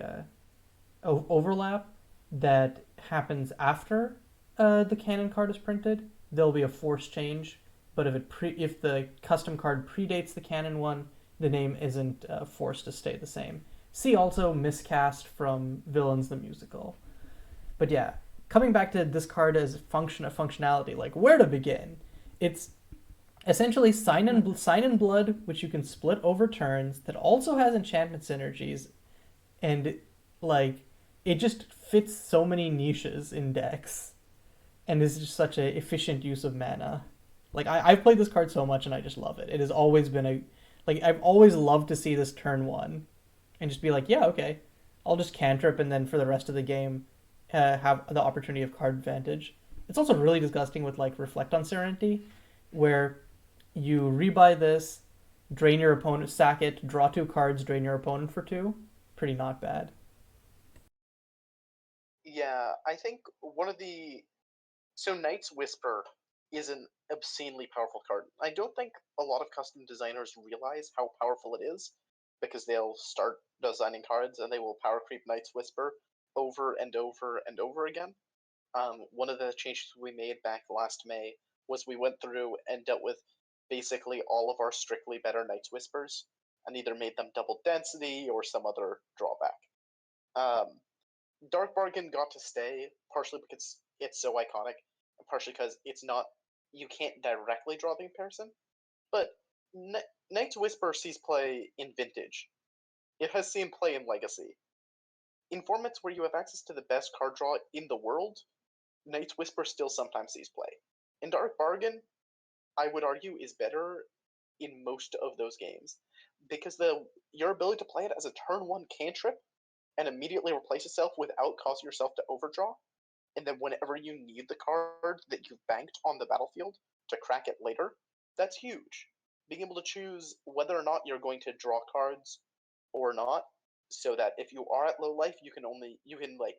overlap that happens after the canon card is printed, there'll be a force change. But if the custom card predates the canon one, the name isn't forced to stay the same. See also miscast from Villains the Musical. But yeah, coming back to this card as functionality, like where to begin? It's essentially sign in blood, which you can split over turns. That also has enchantment synergies, and like it just fits so many niches in decks, and is just such a efficient use of mana. Like I've played this card so much, and I just love it. It has always been a like I've always loved to see this turn one, and just be like, yeah, okay, I'll just cantrip, and then for the rest of the game, have the opportunity of card advantage. It's also really disgusting with like Reflect on Serenity, where you rebuy this, drain your opponent, sack it, draw 2 cards, drain your opponent for 2. Pretty not bad. Yeah, I think one of the so Knight's Whisper is an obscenely powerful card. I don't think a lot of custom designers realize how powerful it is because they'll start designing cards and they will power creep Knight's Whisper over and over and over again. One of the changes we made back last May was we went through and dealt with basically all of our strictly better Knight's Whispers and either made them double density or some other drawback. Um, Dark Bargain got to stay partially because it's so iconic, and partially because it's not you can't directly draw the comparison. But Knight's Whisper sees play in Vintage. It has seen play in Legacy. In formats where you have access to the best card draw in the world, Knight's Whisper still sometimes sees play. In Dark Bargain, I would argue is better in most of those games because your ability to play it as a turn one cantrip and immediately replace itself without causing yourself to overdraw, and then whenever you need the card that you've banked on the battlefield to crack it later, that's huge. Being able to choose whether or not you're going to draw cards or not, so that if you are at low life, you can like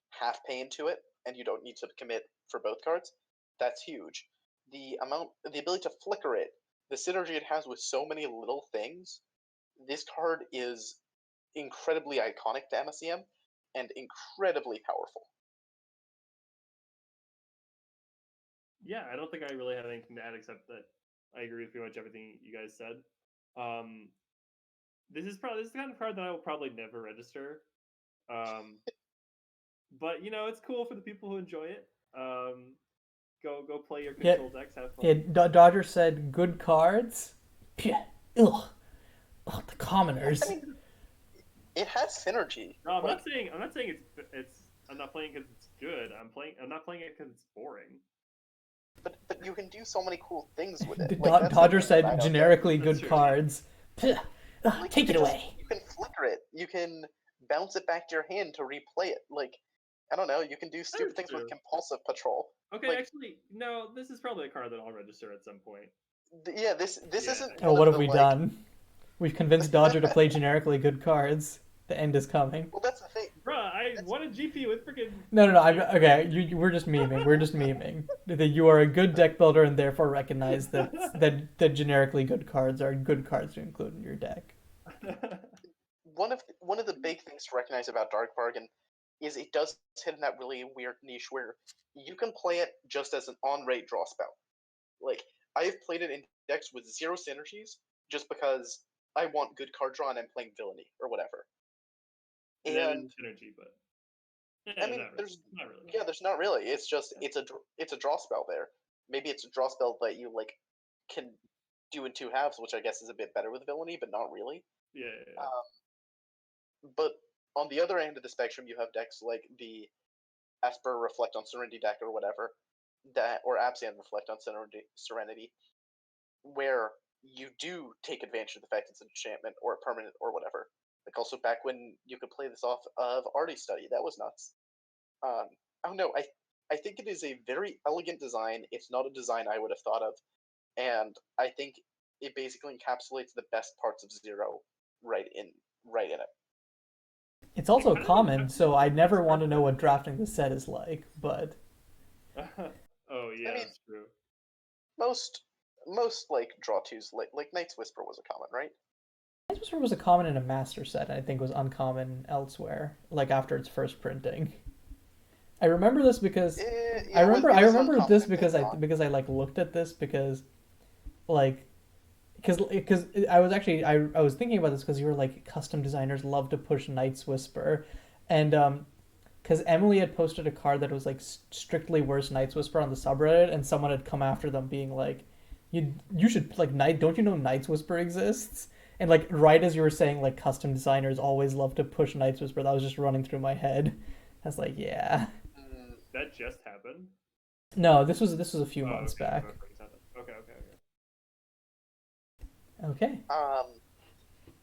half pay into it, and you don't need to commit for both cards. That's huge. The ability to flicker it, the synergy it has with so many little things. This card is incredibly iconic to MSEM and incredibly powerful. Yeah, I don't think I really have anything to add except that I agree with pretty much everything you guys said. This is the kind of card that I will probably never register. But it's cool for the people who enjoy it. Go play your control decks, have fun. Yeah, Dodger said good cards. Ugh. Ugh, the commoners. I mean, it has synergy. No, I'm not saying it's. I'm not playing because it's good. I'm not playing it because it's boring. But you can do so many cool things with it. Dodger said generically good cards. Like, take it away. You can flicker it. You can bounce it back to your hand to replay it. Like, I don't know. You can do stupid things with Compulsive Patrol. Okay, like, actually, no. This is probably a card that I'll register at some point. Yeah, this isn't. Oh, what have we done? We've convinced Dodger to play generically good cards. The end is coming. Well, that's the thing. Bruh, I won a GP with freaking. No. Okay, we're just memeing. We're just memeing. That you are a good deck builder and therefore recognize that generically good cards are good cards to include in your deck. One of the big things to recognize about Dark Bargain is it does hit in that really weird niche where you can play it just as an on-rate draw spell. Like, I have played it in decks with 0 synergies just because I want good card draw and I'm playing Villainy or whatever. And that is synergy, but I mean, there's not really. It's just it's a draw spell there. Maybe it's a draw spell that you like can do in 2 halves, which I guess is a bit better with Villainy, but not really. Yeah. But on the other end of the spectrum, you have decks like the Esper Reflect on Serenity deck or whatever, or Absent Reflect on Serenity, where you do take advantage of the fact it's an enchantment or a permanent or whatever. Like also back when you could play this off of Artie Study, that was nuts. I don't know. I think it is a very elegant design. It's not a design I would have thought of, and I think it basically encapsulates the best parts of Zero right in it. It's also kinda common, reminds me so of I the never best want to part know of what it. drafting the set is like, but Oh yeah, I mean, that's true. most like draw twos like Knight's Whisper was a common, right? Ice Whisper was a common in a master set, and I think was uncommon elsewhere, like after its first printing. I remember this because Yeah, I it was remember uncommon this in the non. because I like looked at this like because I was actually I was thinking about this because you were like custom designers love to push Knight's Whisper, and because Emily had posted a card that was like strictly worse Knight's Whisper on the subreddit, and someone had come after them being like, you should like Night don't you know Knight's Whisper exists? And like right as you were saying like custom designers always love to push Knight's Whisper, that was just running through my head. I was like, yeah. Mm, That just happened. No, this was a few Oh, months okay. back. Okay, it's happened. Okay. Okay. um,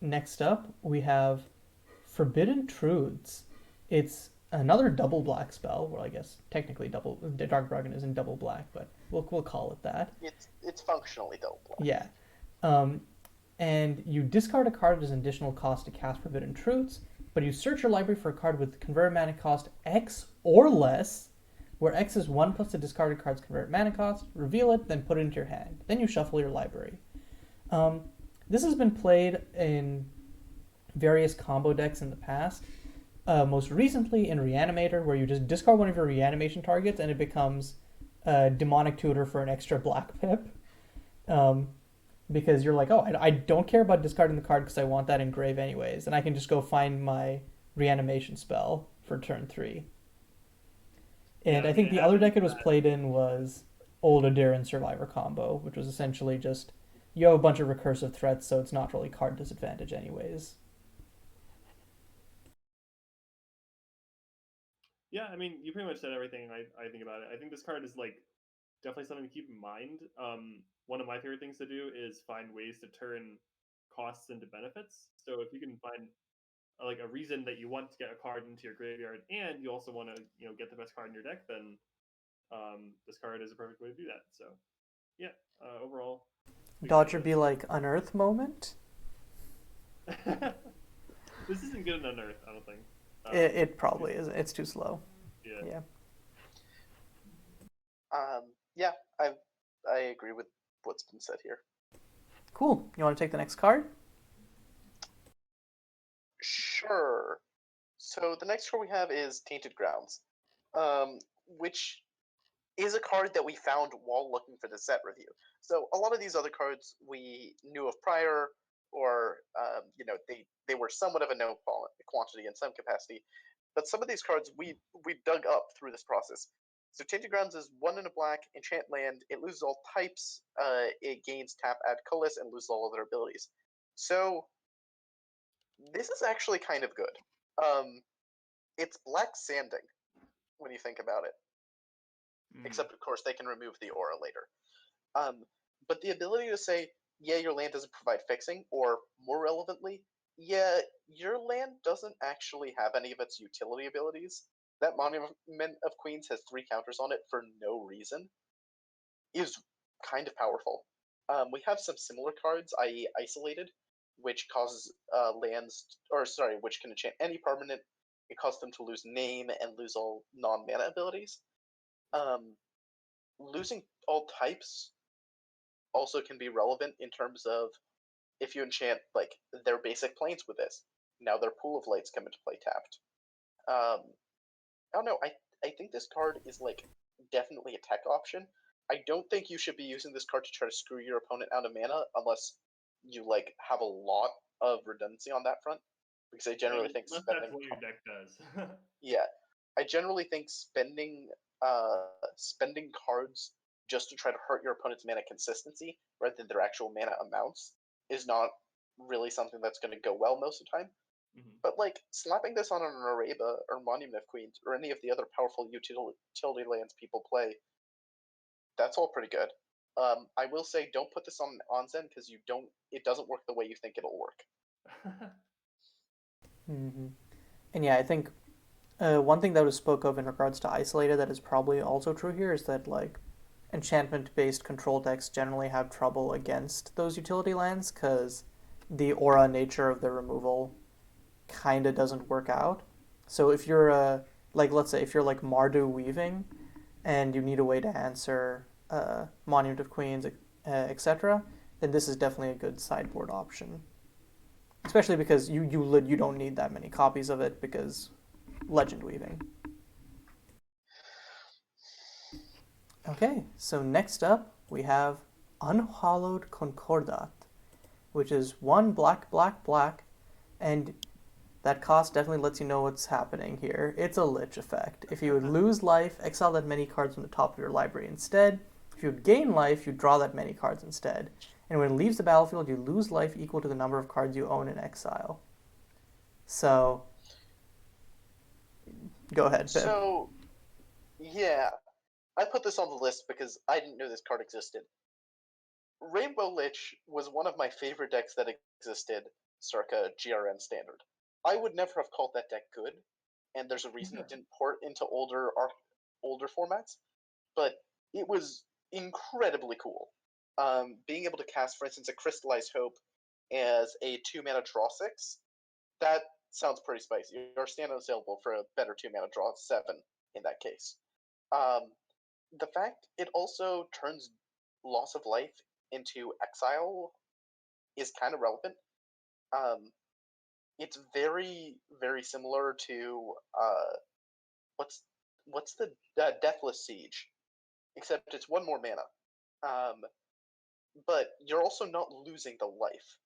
Next up, we have Forbidden Truths. It's another double black spell. Well, I guess technically double. The Dark Dragon isn't double black, but we'll call it that. it's functionally double black. Yeah. Um, and you discard a card as an additional cost to cast Forbidden Truths, but you search your library for a card with converted mana cost X or less, where X is 1 plus the discarded card's converted mana cost, reveal it, then put it into your hand. Then you shuffle your library. This has been played in various combo decks in the past. Most recently in Reanimator, where you just discard one of your reanimation targets and it becomes a demonic tutor for an extra black pip. Because you're like, oh, I don't care about discarding the card because I want that engrave anyways, and I can just go find my reanimation spell for turn 3. And Yeah, I think it the other happens deck it was that played in was Old Adaran Survivor combo, which was essentially just you have a bunch of recursive threats, so it's not really card disadvantage anyways. Yeah, I mean, you pretty much said everything I think about it. I think this card is like definitely something to keep in mind. One of my favorite things to do is find ways to turn costs into benefits. So if you can find like a reason that you want to get a card into your graveyard and you also want to get the best card in your deck, then this card is a perfect way to do that. So yeah, overall, big fan of Dodger be this. like unearth moment. This isn't good in Unearth, I don't think. It probably isn't. It's too slow. Yeah. Yeah. Yeah, I agree with what's been said here. Cool. You want to take the next card? Sure. So the next card we have is Tainted Grounds, which is a card that we found while looking for the set review. So a lot of these other cards we knew of prior, or they were somewhat of a known quantity in some capacity. But some of these cards we dug up through this process. So Tainted Grounds is 1 in a black, enchant land. It loses all types. It gains tap, add colorless, and loses all other abilities. So this is actually kind of good. It's black sanding when you think about it. Except, of course, they can remove the aura later. But the ability to say, yeah, your land doesn't provide fixing, or more relevantly, yeah, your land doesn't actually have any of its utility abilities. That Monument of Queens has 3 counters on it for no reason, is kind of powerful. We have some similar cards, i.e. Isolated, which causes which can enchant any permanent. It causes them to lose name and lose all non-mana abilities. Losing all types also can be relevant in terms of if you enchant like their basic planes with this, now their Pool of Lights come into play tapped. I don't know. I think this card is like definitely a tech option. I don't think you should be using this card to try to screw your opponent out of mana unless you like have a lot of redundancy on that front. Because I generally think unless spending that's what your deck does. yeah, I generally think spending cards just to try to hurt your opponent's mana consistency rather than their actual mana amounts is not really something that's going to go well most of the time. Mhm. But like slapping this on an Araba or Monument of Queens or any of the other powerful utility lands people play, that's all pretty good. I will say, don't put this on Onzen because it doesn't work the way you think it'll work. Mm-hmm. And yeah, I think one thing that was spoke of in regards to isolated that is probably also true here is that like enchantment-based control decks generally have trouble against those utility lands because the aura nature of the removal kind of doesn't work out. So if you're like let's say if you're like Mardu weaving and you need a way to answer Monument of Queens, etc., then this is definitely a good sideboard option. Especially because you don't need that many copies of it because legend weaving. Okay, so next up we have Unhallowed Concordat, which is one black, black, black, and that cost definitely lets you know what's happening here. It's a Lich effect. If you would lose life, exile that many cards from the top of your library instead. If you would gain life, you draw that many cards instead. And when it leaves the battlefield, you lose life equal to the number of cards you own in exile. So, go ahead, Pip. So, yeah, I put this on the list because I didn't know this card existed. Rainbow Lich was one of my favorite decks that existed circa GRN Standard. I would never have called that deck good, and there's a reason it didn't port into older formats, but it was incredibly cool. Being able to cast, for instance, a Crystallized Hope as a 2-mana draw 6, that sounds pretty spicy. You're stand unassailable for a better 2-mana draw 7 in that case. The fact it also turns loss of life into exile is kind of relevant. It's very, very similar to what's the Deathless Siege, except it's one more mana. But you're also not losing the life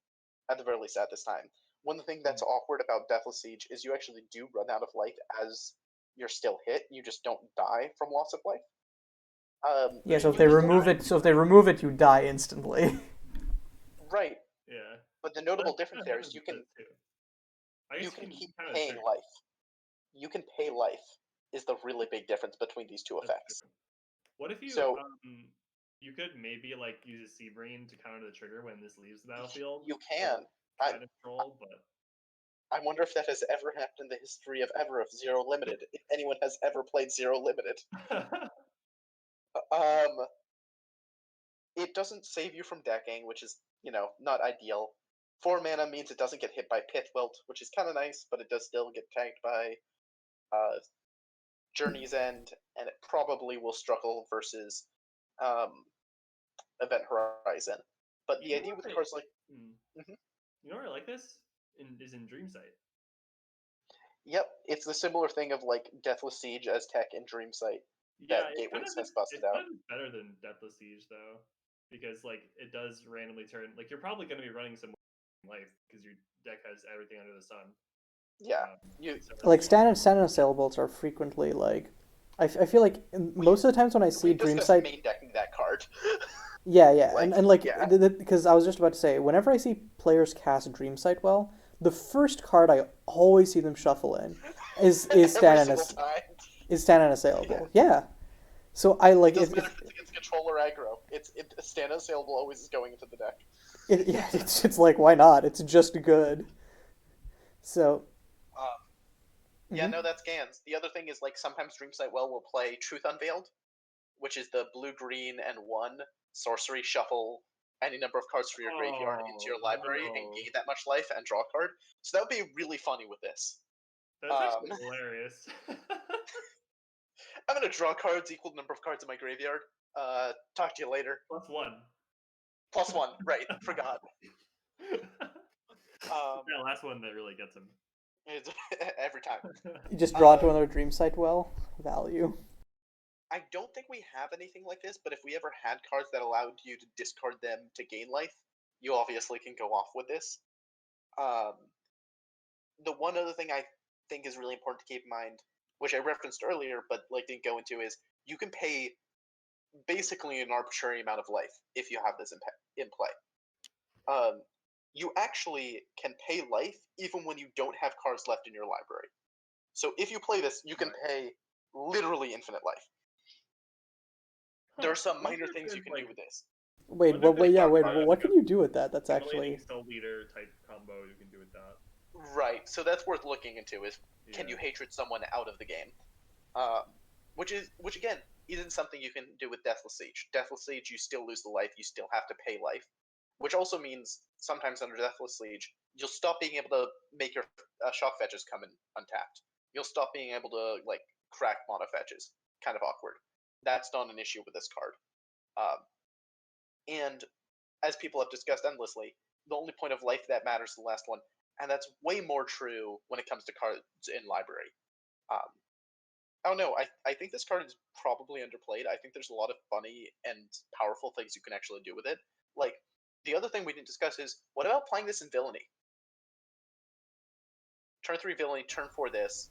at the very least at this time. One thing that's awkward about Deathless Siege is you actually do run out of life as you're still hit. You just don't die from loss of life. Yeah, so if they remove it, you die instantly. Right. Yeah. But the notable difference there is you can keep paying life. You can pay life is the really big difference between these two effects. What if you So you could maybe like use a Sea Brain to counter the trigger when this leaves the battlefield? you can. Kind of troll, but I wonder if that has ever happened in the history of Zero Limited. If anyone has ever played Zero Limited. It doesn't save you from decking, which is, not ideal. 4 mana means it doesn't get hit by Pithwelt, which is kind of nice, but it does still get tanked by Journey's End, and it probably will struggle versus Event Horizon. But the idea with cards like... You know where I like this? Is in Dreamsight. Yep, it's the similar thing of like Deathless Siege as tech in Dreamsight that Gatewings has busted out. It's better than Deathless Siege though, because like it does randomly turn. Like you're probably going to be running some life because your deck has everything under the sun. Yeah, like stand unassailable are frequently like. I feel like most of the times when I see Dreamsight, main decking that card. Yeah. Because I was just about to say, whenever I see players cast Dreamsight well, the first card I always see them shuffle in is stand unassailable. Yeah. So I like it. Doesn't matter if it's against control or aggro. It's stand unassailable always is going into the deck. It's like why not? It's just good. So. Yeah, no, that's Gans. The other thing is like sometimes Dreamsight Well will play Truth Unveiled, which is the blue, green, and 1 sorcery shuffle any number of cards from your graveyard into your library and gain that much life and draw a card. So that would be really funny with this. That's actually hilarious. I'm gonna draw cards equal to the number of cards in my graveyard. Talk to you later. +1, right? Forgot. Yeah, last one that really gets him. Every time. You just draw into another Dreamsight Well value. I don't think we have anything like this, but if we ever had cards that allowed you to discard them to gain life, you obviously can go off with this. The one other thing I think is really important to keep in mind, which I referenced earlier but like didn't go into, is you can pay basically an arbitrary amount of life if you have this in play. You actually can pay life even when you don't have cards left in your library. So if you play this, you can pay literally infinite life. There are some minor things you can do with this. Wait, Wouldn't that be yeah, fun? wait, Like what a can you do with that? That's Simulating actually cell leader type combo you can do with that. Right. So that's worth looking into. Is can Yeah. you hatred someone out of the game? Which again isn't something you can do with Deathless Siege. Deathless Siege, you still lose the life. You still have to pay life, which also means sometimes under Deathless Siege, you'll stop being able to make your shock fetches come in untapped. You'll stop being able to like crack mono fetches. Kind of awkward. That's not an issue with this card. Um, and as people have discussed endlessly, the only point of life that matters is the last one, and that's way more true when it comes to cards in library. Um, I don't know. I think this card is probably underplayed. I think there's a lot of funny and powerful things you can actually do with it. Like, the other thing we didn't discuss is, what about playing this in Villainy? Turn 3 Villainy, turn 4 this,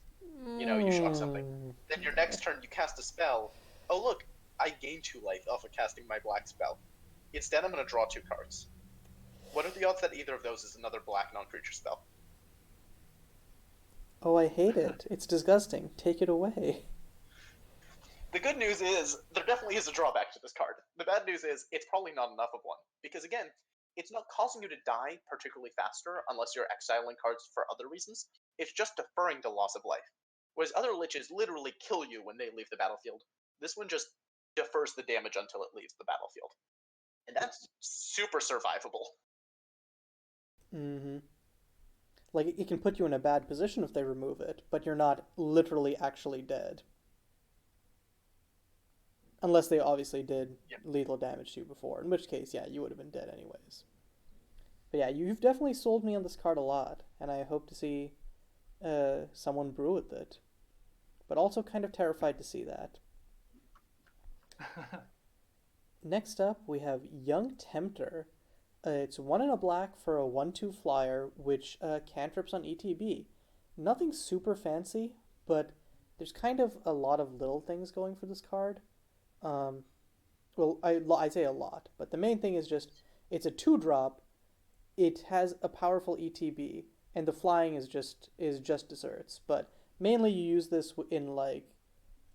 you shock something. Then your next turn, you cast a spell. Oh, look, I gain 2 life off of casting my black spell. Instead, I'm going to draw 2 cards. What are the odds that either of those is another black non-creature spell? Oh, I hate it. It's disgusting. Take it away. The good news is there definitely is a drawback to this card. The bad news is it's probably not enough of one. Because again, it's not causing you to die particularly faster unless you're exiling cards for other reasons. It's just deferring the loss of life. Whereas other liches literally kill you when they leave the battlefield. This one just defers the damage until it leaves the battlefield. And that's super survivable. Mm-hmm. Like, it can put you in a bad position if they remove it, but you're not literally actually dead. Unless they obviously did Yeah. lethal damage to you before, in which case, yeah, you would have been dead anyways. But yeah, you've definitely sold me on this card a lot, and I hope to see someone brew with it. But also kind of terrified to see that. Next up, we have Young Tempter. It's 1 and a black for a 1/2 flyer, which cantrips on ETB. Nothing super fancy, but there's kind of a lot of little things going for this card. Um, well, I say a lot, but the main thing is just it's a 2-drop. It has a powerful ETB, and the flying is just desserts. But mainly you use this in like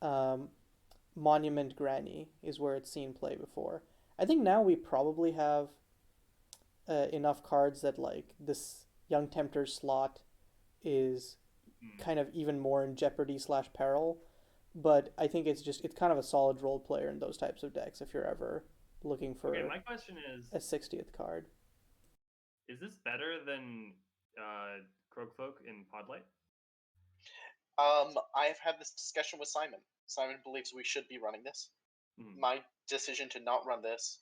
um, Monument Granny is where it's seen play before. I think now we probably have enough cards that like this Young Tempter slot is kind of even more in jeopardy slash peril. But I think it's kind of a solid role player in those types of decks if you're ever looking Okay, for my question a 60th card. is this better than Croakfolk in Podlight? I've had this discussion with Simon. Simon believes we should be running this. My decision to not run this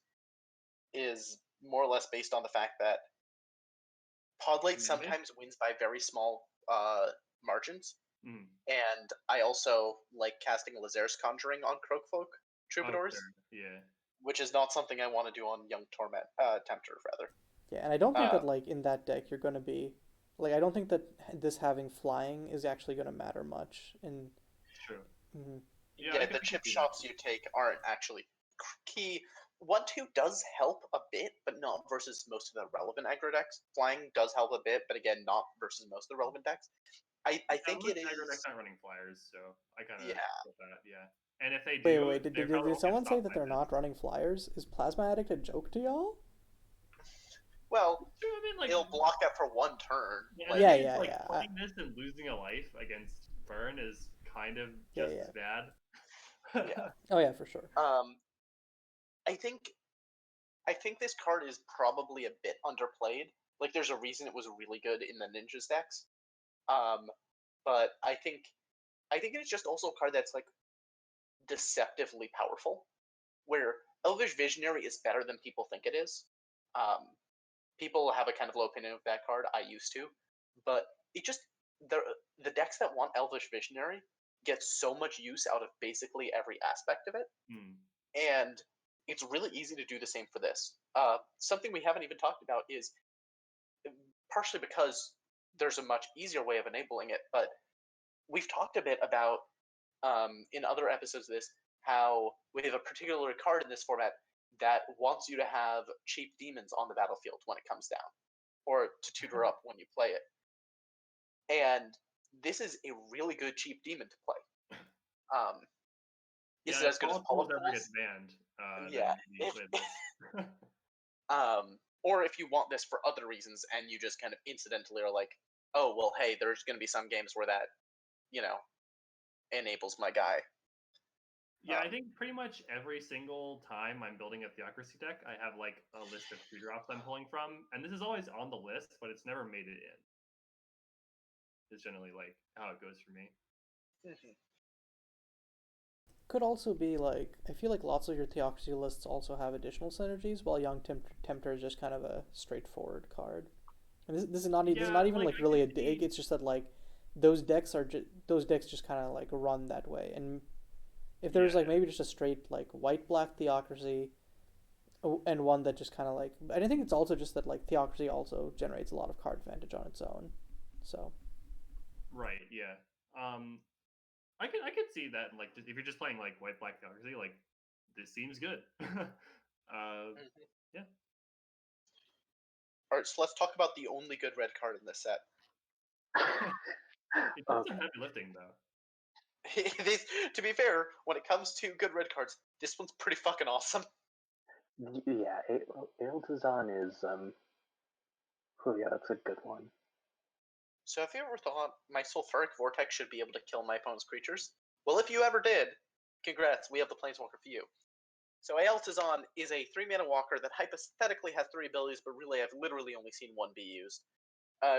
is more or less based on the fact that Podlight sometimes wins by very small margins, and I also like casting Lazer's Conjuring on Croakfolk Troubadours, Yeah. which is not something I want to do on Young Tempter, rather. Yeah, and I don't think that like in that deck you're gonna be like I don't think that this having flying is actually gonna matter much in. True. Mm-hmm. Yeah, the chip shots you take aren't actually key. 1/2 does help a bit, but not versus most of the relevant aggro decks. Flying does help a bit, but again, not versus most of the relevant decks. I think it is. Aggro decks aren't running flyers, so I kind of get that. Yeah, and if they Wait, do, wait, they did probably won't someone get say stopped that by they're this. not running flyers? Is Plasma Addict a joke to y'all? Well, I mean, like, it'll block that for 1 turn. Yeah, playing this and losing a life against burn is kind of just as bad. Yeah. Oh yeah, for sure. I think this card is probably a bit underplayed. Like, there's a reason it was really good in the Ninjas decks. But I think it's just also a card that's like deceptively powerful, where Elvish Visionary is better than people think it is. People have a kind of low opinion of that card. I used to, but it just the decks that want Elvish Visionary get so much use out of basically every aspect of it, and it's really easy to do the same for this. Something we haven't even talked about is partially because there's a much easier way of enabling it, but we've talked a bit about in other episodes of this how we have a particular card in this format that wants you to have cheap demons on the battlefield when it comes down, or to tutor up when you play it. And this is a really good cheap demon to play. Is Yeah, it if as good as Paul pull-up ever gets pools? banned, Yeah. then maybe If play this. or if you want this for other reasons and you just kind of incidentally are like, oh well, hey, there's going to be some games where that, you know, enables my guy. Yeah, I think pretty much every single time I'm building a Theocracy deck, I have like a list of 2-drops I'm pulling from, and this is always on the list, but it's never made it in. Is generally like how it goes for me. Mhm. Could also be like I feel like lots of your Theocracy lists also have additional synergies, while Young Tempter is just kind of a straightforward card. And this is not this is Yeah, not even like I really a could dig. see. It's just that like those decks just kind of like run that way. And if there was like Yeah, maybe just a straight like white black Theocracy, and one that just kind of like, and I think it's also just that like Theocracy also generates a lot of card advantage on its own. So right. Yeah. Um, I could see that like just, if you're just playing like white black Theocracy, like this seems good. Mhm. Yeah. All right, so let's talk about the only good red card in this set. It does some Okay. heavy lifting though. To be fair, when it comes to good red cards, this one's pretty fucking awesome. Yeah, Eldazon is oh yeah, that's a good one. So have you ever thought my Sulfuric Vortex should be able to kill my opponent's creatures? Well, if you ever did, congrats, we have the Planeswalker for you. So Aeltazon is a 3-mana walker that hypothetically has 3 abilities, but really I've literally only seen 1 be used.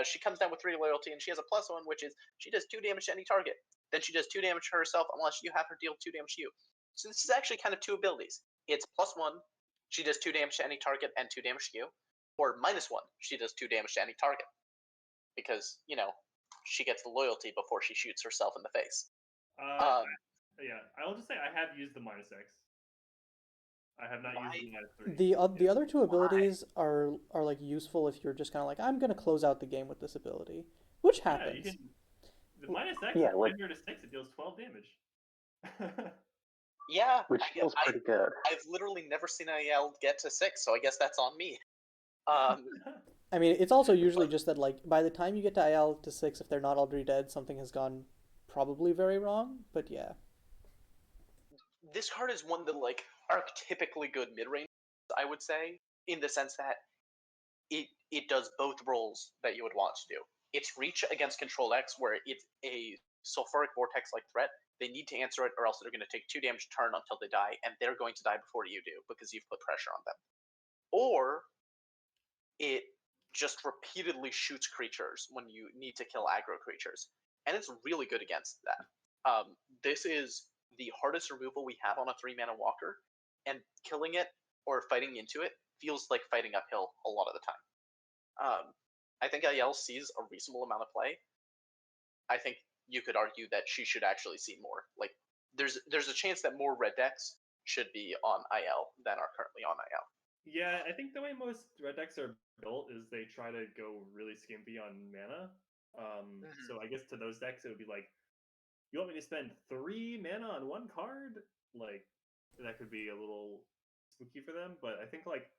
She comes down with 3 loyalty, and she has a +1, which is she does 2 damage to any target. Then she does 2 damage to herself unless you have her deal 2 damage to you. So this is actually kind of 2 abilities. It's +1, she does 2 damage to any target and 2 damage to you. Or -1, she does 2 damage to any target. Because, she gets the loyalty before she shoots herself in the face. Uh, yeah, I'll just say I have used the -X. I have not used the -3. the Yeah. other two abilities are like useful if you're just kind of like I'm gonna close out the game with this ability, which Yeah, you happens. can. The -X Yeah, is like 10 to 6. It deals 12 damage. Yeah, which feels pretty good. I've literally never seen AL get to 6, so I guess that's on me. Um, I mean, it's also usually just that like by the time you get to IL to 6, if they're not already dead, something has gone probably very wrong. But yeah, this card is one that are typically good mid range, I would say, in the sense that it does both roles that you would want to do. It's reach against Control X, where it's a Sulfuric Vortex like threat. They need to answer it, or else they're going to take 2 damage a turn until they die, and they're going to die before you do because you've put pressure on them. Or it just repeatedly shoots creatures when you need to kill aggro creatures, and it's really good against that. This is the hardest removal we have on a 3-mana walker, and killing it or fighting into it feels like fighting uphill a lot of the time. I think Ayel sees a reasonable amount of play. I think you could argue that she should actually see more. Like, there's a chance that more red decks should be on IL than are currently on IL. Yeah, I think the way most red decks are built is they try to go really skimpy on mana. So I guess to those decks it would be like, you want me to spend 3 mana on one card? Like that could be a little spooky for them. But I think like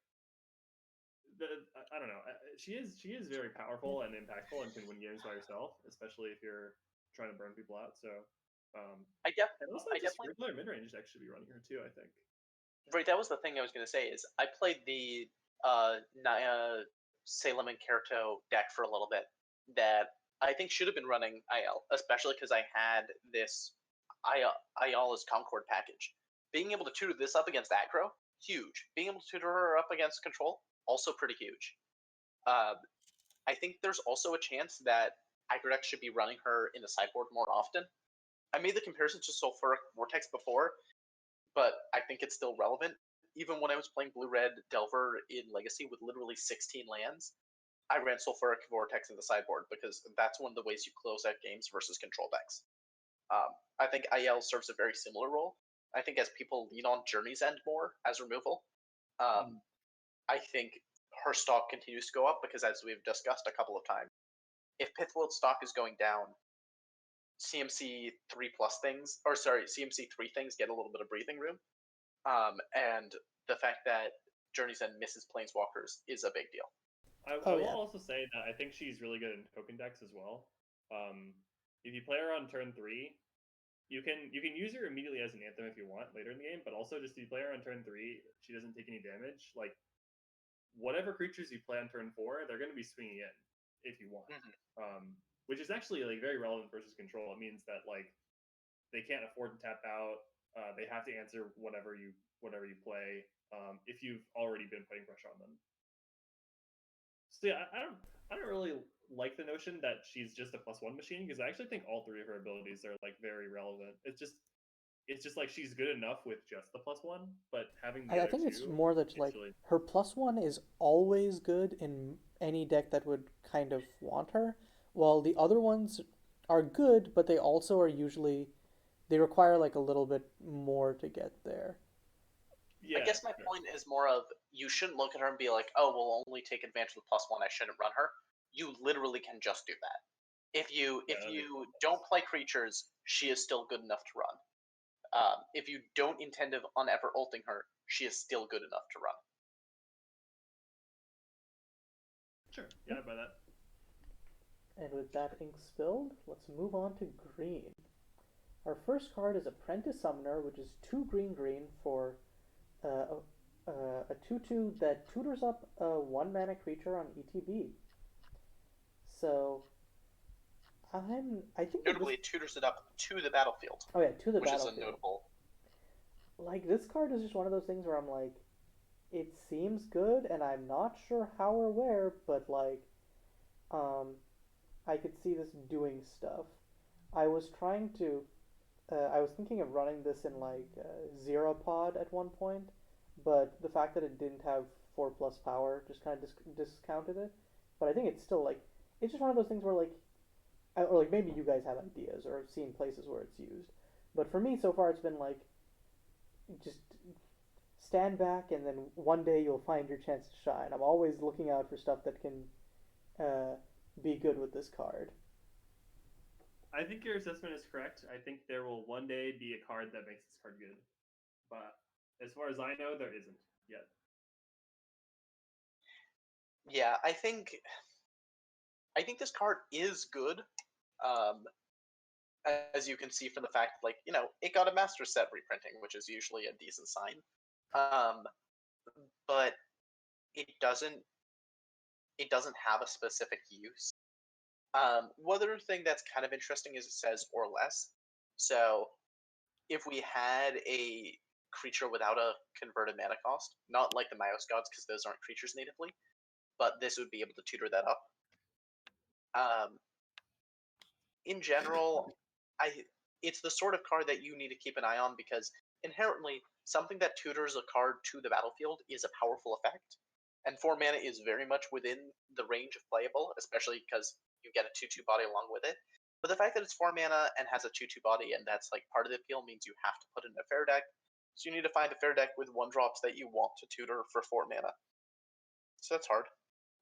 I don't know. She is very powerful and impactful and can win games by herself, especially if you're trying to burn people out. So I and also I just definitely regular mid range decks should be running her too. I think. right. That was the thing I was going to say is I played the Naya Salem and Kerto deck for a little bit that I think should have been running IL, especially because I had this IL's Concord package. Being able to tutor this up against aggro, huge. Being able to tutor her up against control, also pretty huge. I think there's also a chance that aggro decks should be running her in the sideboard more often. I made the comparison to Sulfuric Vortex before, but I think it's still relevant. Even when I was playing Blue Red Delver in Legacy with literally 16 lands, I ran Sulfuric Vortex in the sideboard because that's one of the ways you close out games versus control decks. I think IL serves a very similar role. I think as people lean on Journey's End more as removal, I think her stock continues to go up because, as we've discussed a couple of times, if Pithwold's stock is going down, CMC 3+ things, or sorry, CMC 3 things get a little bit of breathing room. And the fact that Journey's End misses Planeswalkers is a big deal. I oh will yeah, also say that I think she's really good in token decks as well. If you play her on turn 3, you can use her immediately as an anthem if you want later in the game, but also just if you play her on turn 3, she doesn't take any damage. Like whatever creatures you play on turn 4, they're going to be swinging in if you want, which is actually like very relevant versus control. It means that like they can't afford to tap out. They have to answer whatever you play. If you've already been putting pressure on them. So yeah, I don't really like the notion that she's just a +1 machine, because I actually think all 3 of her abilities are like very relevant. It's just like she's good enough with just the +1, but having the I other think it's two, more that it's like really her +1 is always good in any deck that would kind of want her, while the other ones are good, but they also are usually they require like a little bit more to get there. I yeah. guess my point is more of you shouldn't look at her and be like, oh, we'll only take advantage of the +1. I shouldn't run her. You literally can just do that. If you don't play creatures, she is still good enough to run. If you don't intend on ever ulting her, she is still good enough to run. Sure, yeah, I buy that. And with that ink spilled, let's move on to green. Our first card is Apprentice Summoner, which is 2 green for a 2/2 that tutors up a 1 mana creature on ETB. So I think Notably, it tutors it up to the battlefield. Oh yeah, to the which battlefield. is a notable. Like this card is just one of those things where I'm like, it seems good, and I'm not sure how or where, but like, I could see this doing stuff. I was trying to, I was thinking of running this in like Zero Pod at one point, but the fact that it didn't have 4+ power just kind of discounted it. But I think it's still like, it's just one of those things where like, or like maybe you guys have ideas or have seen places where it's used. But for me, so far, it's been like, just stand back and then one day you'll find your chance to shine. I'm always looking out for stuff that can be good with this card. I think your assessment is correct. I think there will one day be a card that makes this card good, but as far as I know, there isn't yet. Yeah, I think this card is good. As you can see from the fact, like, it got a master set reprinting, which is usually a decent sign. But it doesn't have a specific use. One other thing that's kind of interesting is it says or less. So if we had a creature without a converted mana cost, not like the Myos Gods because those aren't creatures natively, but this would be able to tutor that up. In general, it's the sort of card that you need to keep an eye on because inherently something that tutors a card to the battlefield is a powerful effect, and 4 mana is very much within the range of playable, especially because you get a 2/2 body along with it. But the fact that it's 4 mana and has a 2/2 body, and that's like part of the appeal, means you have to put it in a fair deck. So you need to find a fair deck with 1-drops that you want to tutor for 4 mana. So that's hard.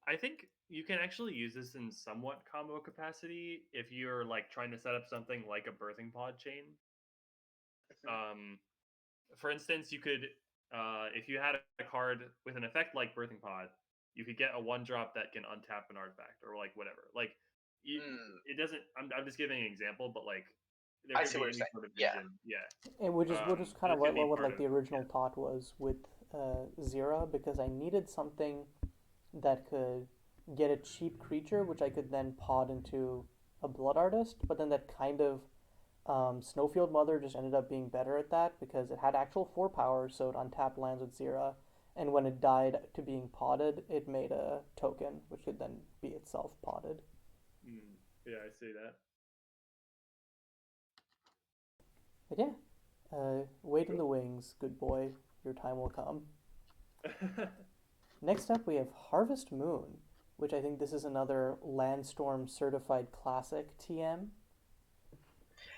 I think you can actually use this in somewhat combo capacity if you're like trying to set up something like a birthing pod chain. For instance, you could, if you had a card with an effect like birthing pod, you could get a 1-drop that can untap an artifact or like whatever. Like, it doesn't. I'm just giving an example, but like, there I could see be what you're any saying. sort of Yeah. vision. Yeah. And which is kind of this could be what part like the of- original yeah. thought was with Zira, because I needed something that could get a cheap creature, which I could then pod into a Blood Artist, but then that kind of Snowfield Mother just ended up being better at that because it had actual 4 power, so it untapped lands with Zira, and when it died to being potted, it made a token, which could then be itself potted. Yeah, I see that. But yeah, wait in the wings, good boy. Your time will come. Next up, we have Harvest Moon, which I think this is another Landstorm certified classic TM.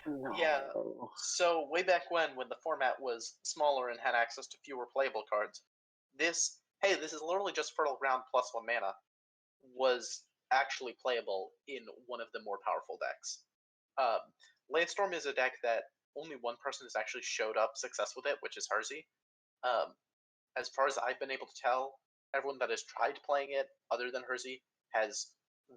No. Yeah. So way back when the format was smaller and had access to fewer playable cards, this is literally just Fertile Ground plus 1 mana, was actually playable in one of the more powerful decks. Landstorm is a deck that only one person has actually showed up success with it, which is Hersey. As far as I've been able to tell, everyone that has tried playing it, other than Hersey, has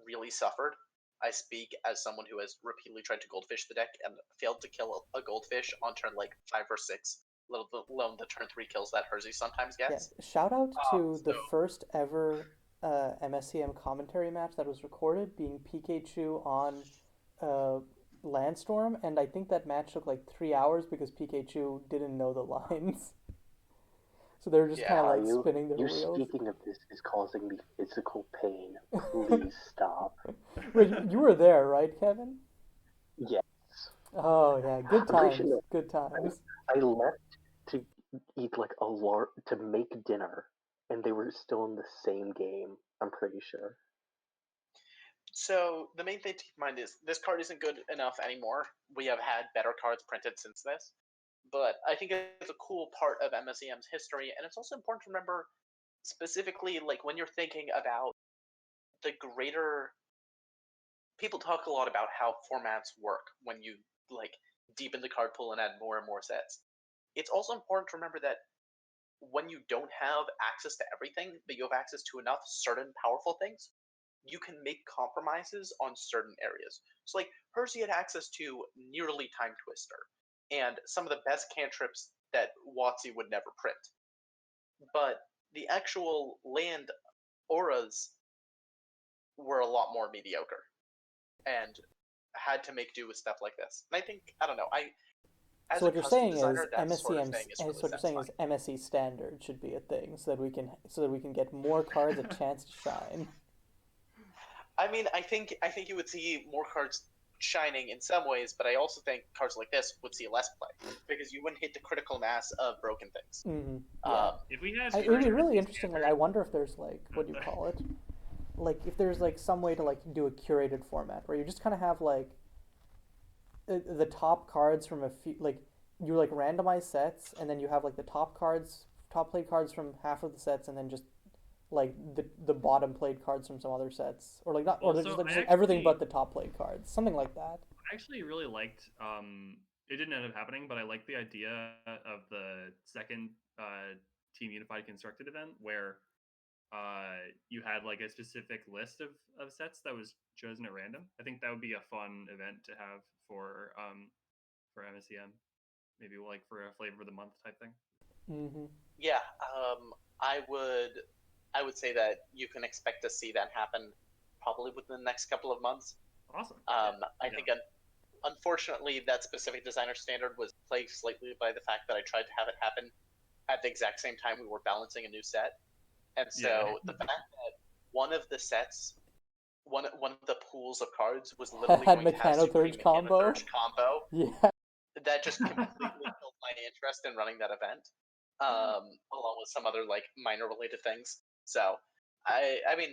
really suffered. I speak as someone who has repeatedly tried to goldfish the deck and failed to kill a goldfish on turn like 5 or 6, let alone the turn 3 kills that Hersey sometimes Yeah, gets. shout out to So the first ever MSCM commentary match that was recorded, being Pikachu on uh, Landstorm, and I think that match took like 3 hours because Pikachu didn't know the lines. So they were just kind yeah, of like Caillou, spinning their you wheels. speaking of this is causing me physical pain. Please stop. Wait, you were there, right, Kevin? Yes. Oh yeah, good I'm pretty sure times, no, good times. I left to eat like to make dinner, and they were still in the same game. I'm pretty sure. so the main thing to keep in mind is this card isn't good enough anymore. We have had better cards printed since this. But I think it's a cool part of MSEM's history, and it's also important to remember specifically like when you're thinking about the greater people talk a lot about how formats work when you like deepen the card pool and add more and more sets. It's also important to remember that when you don't have access to everything, but you have access to enough certain powerful things, you can make compromises on certain areas. So like Hersey had access to nearly Time Twister and some of the best cantrips that WotC would never print. But the actual land auras were a lot more mediocre and had to make do with stuff like this. And I think I don't know. As So a what you're custom saying is designer, that sort of thing is really so what you're saying is satisfying. MSE standard should be a thing so that we can get more cards a chance to shine. I mean, I think you would see more cards shining in some ways, but I also think cards like this would see less play because you wouldn't hit the critical mass of broken things. Hmm. Yeah. Um, If we had It would pure be really MSC interesting. Like, I standard, wonder if there's like, what do you call it? Like, if there's like some way to like do a curated format where you just kind of have like the top cards from a few, like you like randomize sets, and then you have like the top played cards from half of the sets, and then just like the bottom played cards from some other sets, or like not, or also, just like everything but the top played cards, something like that. I actually really liked. It didn't end up happening, but I liked the idea of the second Team Unified constructed event where you had like a specific list of sets that was chosen at random. I think that would be a fun event to have for MSEM. Maybe like for a flavor of the month type thing. Hmm. yeah, I would say that you can expect to see that happen probably within the next couple of months. Awesome. I think unfortunately that specific designer standard was plagued slightly by the fact that I tried to have it happen at the exact same time we were balancing a new set. And so the fact that one of the sets, one of the pools of cards was literally Had going to have Supreme Mechanothurge combo. Mechanothurge combo, Yeah. that just completely killed my interest in running that event, along with some other like minor related things. So I mean,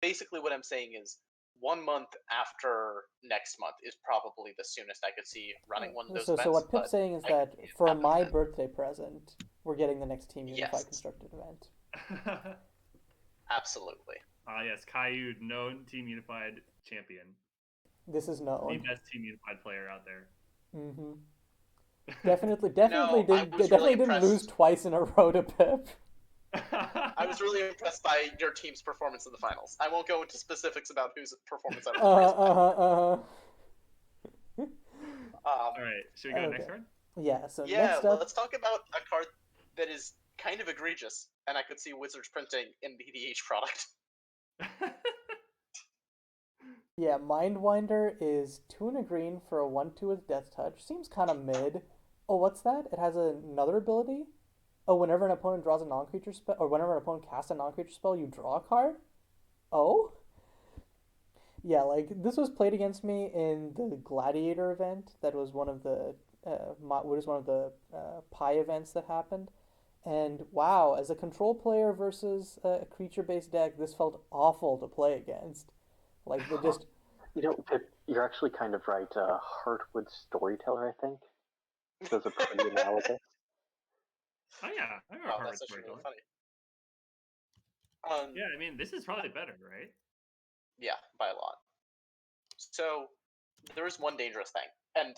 basically what I'm saying is 1 month after next month is probably the soonest I could see running one of those So events, what Pip's but saying is I can that see it for happening my then. birthday present, we're getting the next Team Unified Yes, constructed event. absolutely. Yes, Caillou, known Team Unified champion, This is the known. best Team Unified player out there. Hmm. I was really Definitely didn't lose impressed. twice in a row to Pip. I was really impressed by your team's performance in the finals. I won't go into specifics about whose performance I was praised by. All right, should we go next Okay. card? Yeah. So Yeah, next up, let's talk about a card that is kind of egregious, and I could see Wizards printing in the EDH product. yeah, Mindwinder is 2 and a green for a 1/2 with Death Touch. Seems kind of mid. Oh, what's that? It has another ability. Oh, whenever an opponent draws a non-creature spell, or whenever an opponent casts a non-creature spell, you draw a card. Oh, yeah. Like this was played against me in the Gladiator event. That was one of the what is one of the Pi events that happened. And wow, as a control player versus a creature-based deck, this felt awful to play against. Like they just You know, Pip, you're actually kind of right. Heartwood Storyteller, I think, does a pretty analogous. Oh yeah, I remember Wow, Harvard that's actually really Storyteller. funny. Yeah, I mean this is probably better, right? Yeah, by a lot. So there is one dangerous thing, and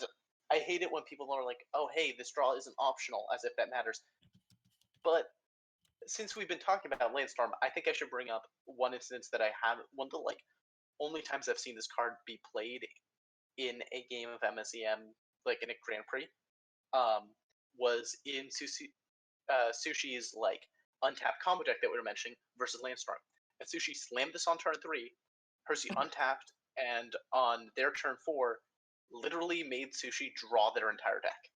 I hate it when people are like, "Oh, hey, this draw isn't optional," as if that matters. But since we've been talking about Landstorm, I think I should bring up one instance that I have one of the like only times I've seen this card be played in a game of MSEM, like in a Grand Prix, was in Sushi's like untapped combo deck that we were mentioning versus Landstorm. And Sushi slammed this on turn 3, Hersey untapped, and on their turn 4, literally made Sushi draw their entire deck.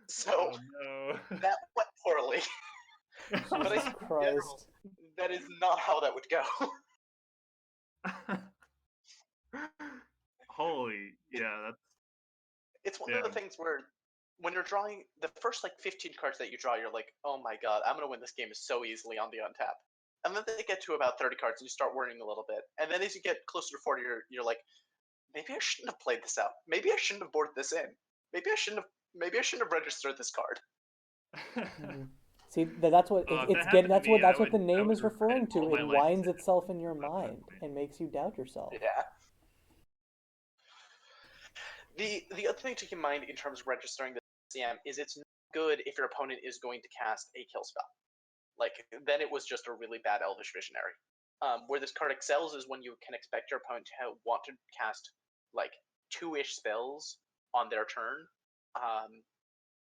So Oh no. that went poorly. But I Jesus think in Christ. general, that is not how that would go. Holy, yeah, that's It's one of the damn. things where when you're drawing the first like 15 cards that you draw, you're like, oh my god, I'm gonna win this game so easily on the untap. And then they get to about 30 cards and you start worrying a little bit. And then as you get closer to 40, you're like, maybe I shouldn't have played this out. Maybe I shouldn't have boarded this in. Maybe I shouldn't have registered this card. Mhm. See, that's what If it's that getting. happened to That's me, what I that's what would the name is regret referring to. all my It life winds decisions itself in your up to that mind point. and makes you doubt yourself. Yeah. The other thing to keep in mind in terms of registering the CM is it's not good if your opponent is going to cast a kill spell. Like, then it was just a really bad Elvish Visionary. Where this card excels is when you can expect your opponent to want to cast, like, 2-ish spells on their turn.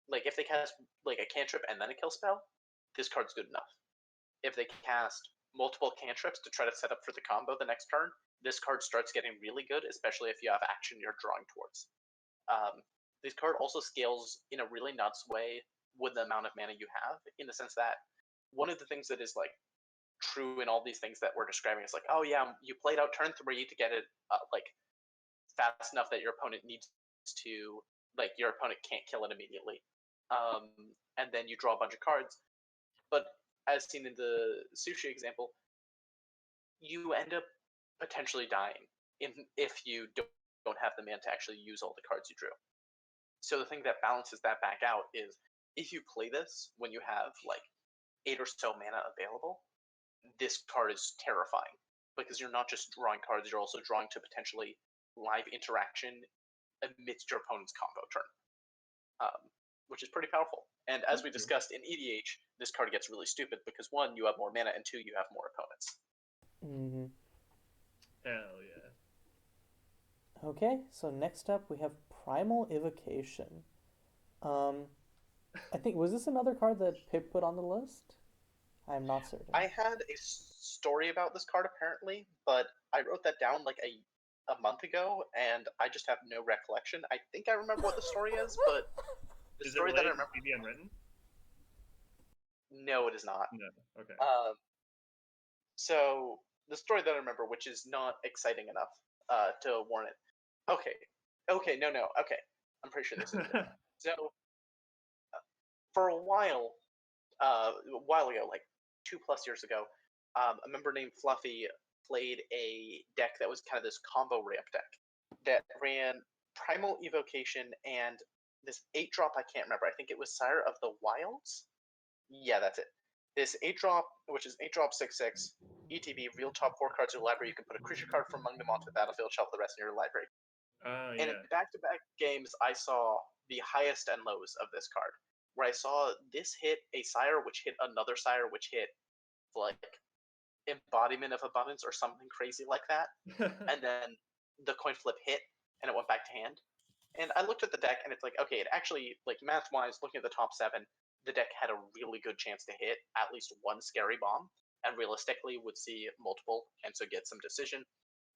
Like, if they cast, like, a cantrip and then a kill spell, this card's good enough. If they cast multiple cantrips to try to set up for the combo the next turn, this card starts getting really good, especially if you have action you're drawing towards. This card also scales in a really nuts way with the amount of mana you have, in the sense that one of the things that is like true in all these things that we're describing is like, oh yeah, you played out turn 3 to get it like fast enough that your opponent needs to, like, your opponent can't kill it immediately, and then you draw a bunch of cards. But as seen in the Sushi example, you end up potentially dying if you don't have the mana to actually use all the cards you drew. So the thing that balances that back out is if you play this when you have like 8 or so mana available, this card is terrifying because you're not just drawing cards, you're also drawing to potentially live interaction amidst your opponent's combo turn, which is pretty powerful. And as we discussed in EDH, this card gets really stupid because 1, you have more mana, and 2, you have more opponents. Mm-hmm. Hell yeah. Okay, so next up we have Primal Evocation. I think was this another card that Pip put on the list? I'm not certain. I had a story about this card apparently, but I wrote that down like a month ago, and I just have no recollection. I think I remember what the story is, but the Is story it that I related remember. to TV Unwritten? No, it is not. No. Okay. So the story that I remember, which is not exciting enough to warrant it. Okay, no, okay. I'm pretty sure this is it. So for a while ago, like 2+ years ago, a member named Fluffy played a deck that was kind of this combo ramp deck that ran Primal Evocation and this 8-drop. I can't remember. I think it was Sire of the Wilds. Yeah, that's it. This 8-drop, which is 8-drop 6/6 ETB. Real top 4 cards in your library. You can put a creature card from among them onto the battlefield. Shuffle the rest in your library. And in Yeah. back-to-back games, I saw the highest and lows of this card, where I saw this hit a Sire, which hit another Sire, which hit like Embodiment of Abundance or something crazy like that, and then the coin flip hit and it went back to hand. And I looked at the deck and it's like, okay, it actually, like, math-wise, looking at the top 7, the deck had a really good chance to hit at least one scary bomb, and realistically would see multiple, and so get some decision.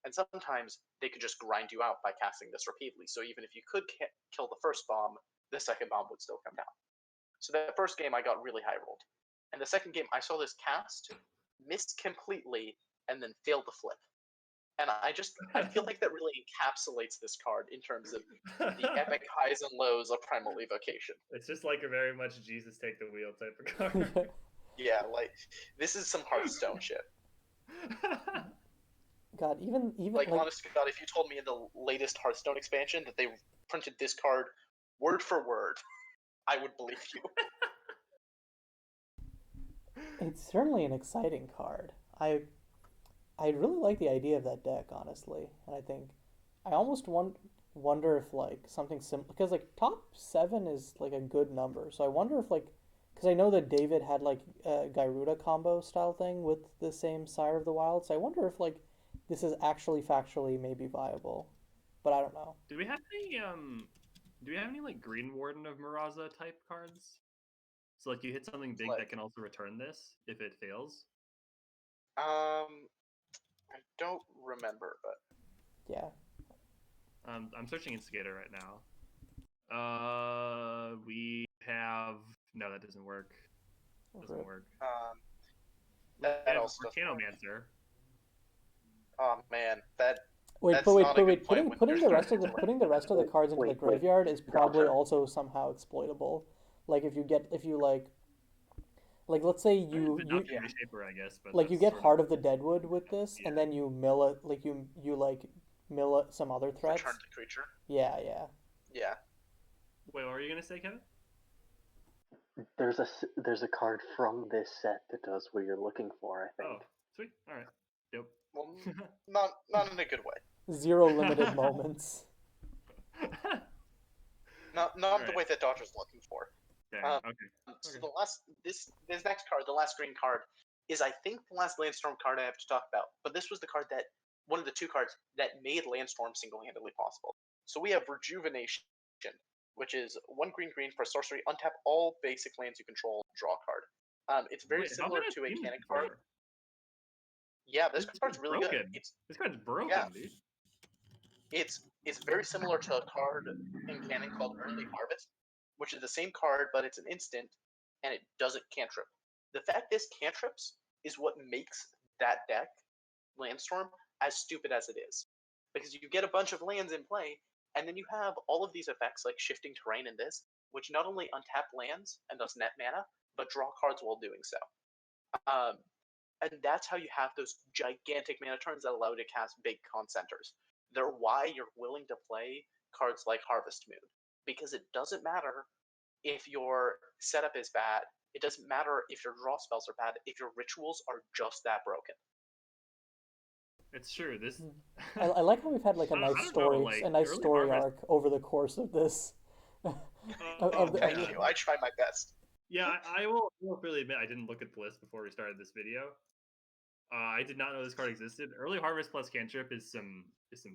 And sometimes they could just grind you out by casting this repeatedly. So even if you could kill the first bomb, the second bomb would still come down. So that first game I got really high rolled. And the second game I saw this cast, missed completely, and then failed the flip. And I feel like that really encapsulates this card in terms of the epic highs and lows of Primal Evocation. It's just like a very much Jesus take the wheel type of card. Yeah, like, this is some Hearthstone shit. God, even like, honest to God, if you told me in the latest Hearthstone expansion that they printed this card word for word, I would believe you. It's certainly an exciting card. I really like the idea of that deck, honestly, and I think I almost wonder if like something simple, because like top 7 is like a good number, so I wonder if like Because I know that David had like a Gyruda combo style thing with the same Sire of the Wild, so I wonder if like this is actually factually maybe viable, but I don't know. Do we have any do we have any like Green Warden of Miraza type cards? So like you hit something big that Like- can also return this if it fails. I don't remember, but Yeah. I'm searching Instigator right now. We have no, that doesn't work. Doesn't work. We that have also doesn't work. Arcanomancer. Oh man, that Wait, That's but wait, not a but good wait. play Putting when putting you're the rest of starting the to putting the rest of the cards into the Wait, graveyard is probably Doctor. also somehow exploitable. Like if you like let's say you Not Shaper, I guess, but like you that's get sort Heart of the Deadwood with this, Yeah. and then you mill it like you like mill it some other threats. return the creature. Yeah, yeah. Yeah. Wait, what were you gonna say, Kevin? There's a card from this set that does what you're looking for, I Oh, think. sweet. All right. Yep. Well, not in a good way. Zero limited moments. Not the Alright. way that Dodger's looking for. Dang, Um, okay. So the last this next card, the last green card, is I think the last Landstorm card I have to talk about. But this was the card that one of the two cards that made Landstorm single-handedly possible. So we have Rejuvenation, which is 1 green for sorcery, untap all basic lands you control, draw a card. It's very Wait, how similar have I to not a seen cannon this card. before? Yeah, this This card's is really good. broken. This card's broken, Yeah. dude. It's very similar to a card in canon called Early Harvest, which is the same card, but it's an instant, and it doesn't cantrip. The fact this cantrips is what makes that deck, Landstorm, as stupid as it is. Because you get a bunch of lands in play, and then you have all of these effects like shifting terrain and this, which not only untap lands and thus net mana, but draw cards while doing so. And that's how you have those gigantic mana turns that allow you to cast big concenters. They're why you're willing to play cards like Harvest Moon, because it doesn't matter if your setup is bad. It doesn't matter if your draw spells are bad. If your rituals are just that broken. It's true. This. I like how we've had like a I nice don't know, story, like, a nice Early story Harvest- arc over the course of this. Thank you. I try my best. Yeah, I will really admit I didn't look at the list before we started this video. I did not know this card existed. Early Harvest plus Cantrip is some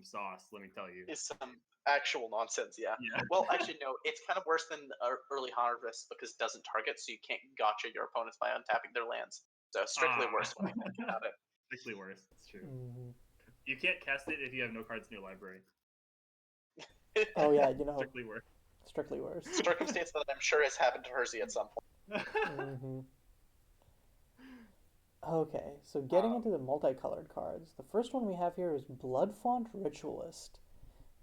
sauce, let me tell you. Is some actual nonsense, yeah. Yeah. Well, actually, no. It's kind of worse than Early Harvest because it doesn't target, so you can't gotcha your opponents by untapping their lands. So strictly worse when I think about it. Strictly worse. It's true. Mhm. You can't cast it if you have no cards in your library. Oh yeah, you know, Strictly worse. strictly worse. Circumstance that I'm sure has happened to Hersey at some point. hmm Okay, so getting into the multicolored cards, the first one we have here is Bloodfont Ritualist.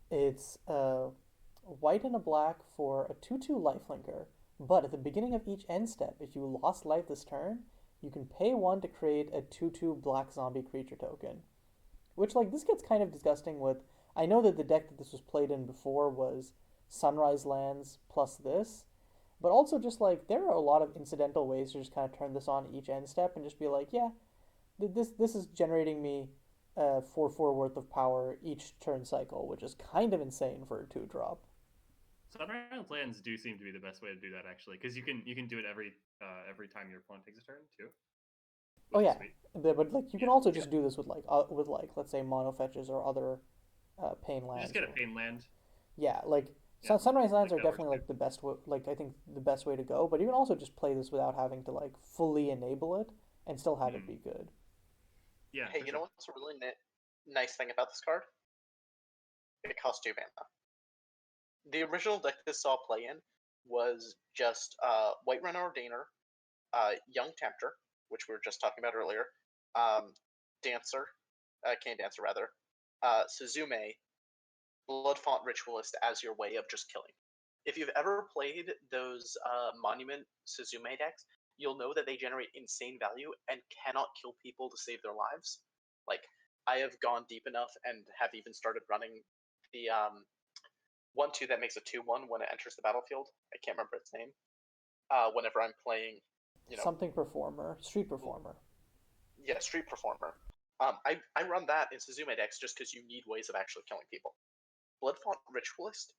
It's white and a black for a 2/2 lifelinker, but at the beginning of each end step, if you lost life this turn, you can pay 1 to create a 2/2 black zombie creature token. Which, like, this gets kind of disgusting with. I know that the deck that this was played in before was Sunrise Lands plus this, but also just like there are a lot of incidental ways to just kind of turn this on each end step and just be like, yeah, this is generating me 4/4 worth of power each turn cycle, which is kind of insane for a 2-drop. Sunrise Lands do seem to be the best way to do that, actually, because you can do it every time your opponent takes a turn too. Oh which is yeah, sweet. but like you can Yeah, also just do this with like let's say mono fetches or other pain You lands. just get a pain land. Yeah, like Yeah, Sunrise Lands like are that works definitely like the best like I think the best way to go, but you can also just play this without having to like fully enable it and still have it be good. Yeah. Hey, for you sure. know what's a really nice thing about this card? It costs 2 mana. The original deck this saw play in was just Whiterun Ordainer, Young Tempter, which we were just talking about earlier, Dancer, Cane Dancer rather, Suzume, Bloodfont Ritualist as your way of just killing. If you've ever played those Monument Suzume decks, you'll know that they generate insane value and cannot kill people to save their lives. Like, I have gone deep enough and have even started running the 1/2 that makes a 2/1 when it enters the battlefield. I can't remember its name. Whenever I'm playing, Something performer, street performer. Yeah, Street Performer. I run that in Suzume decks just because you need ways of actually killing people. Bloodfont Ritualist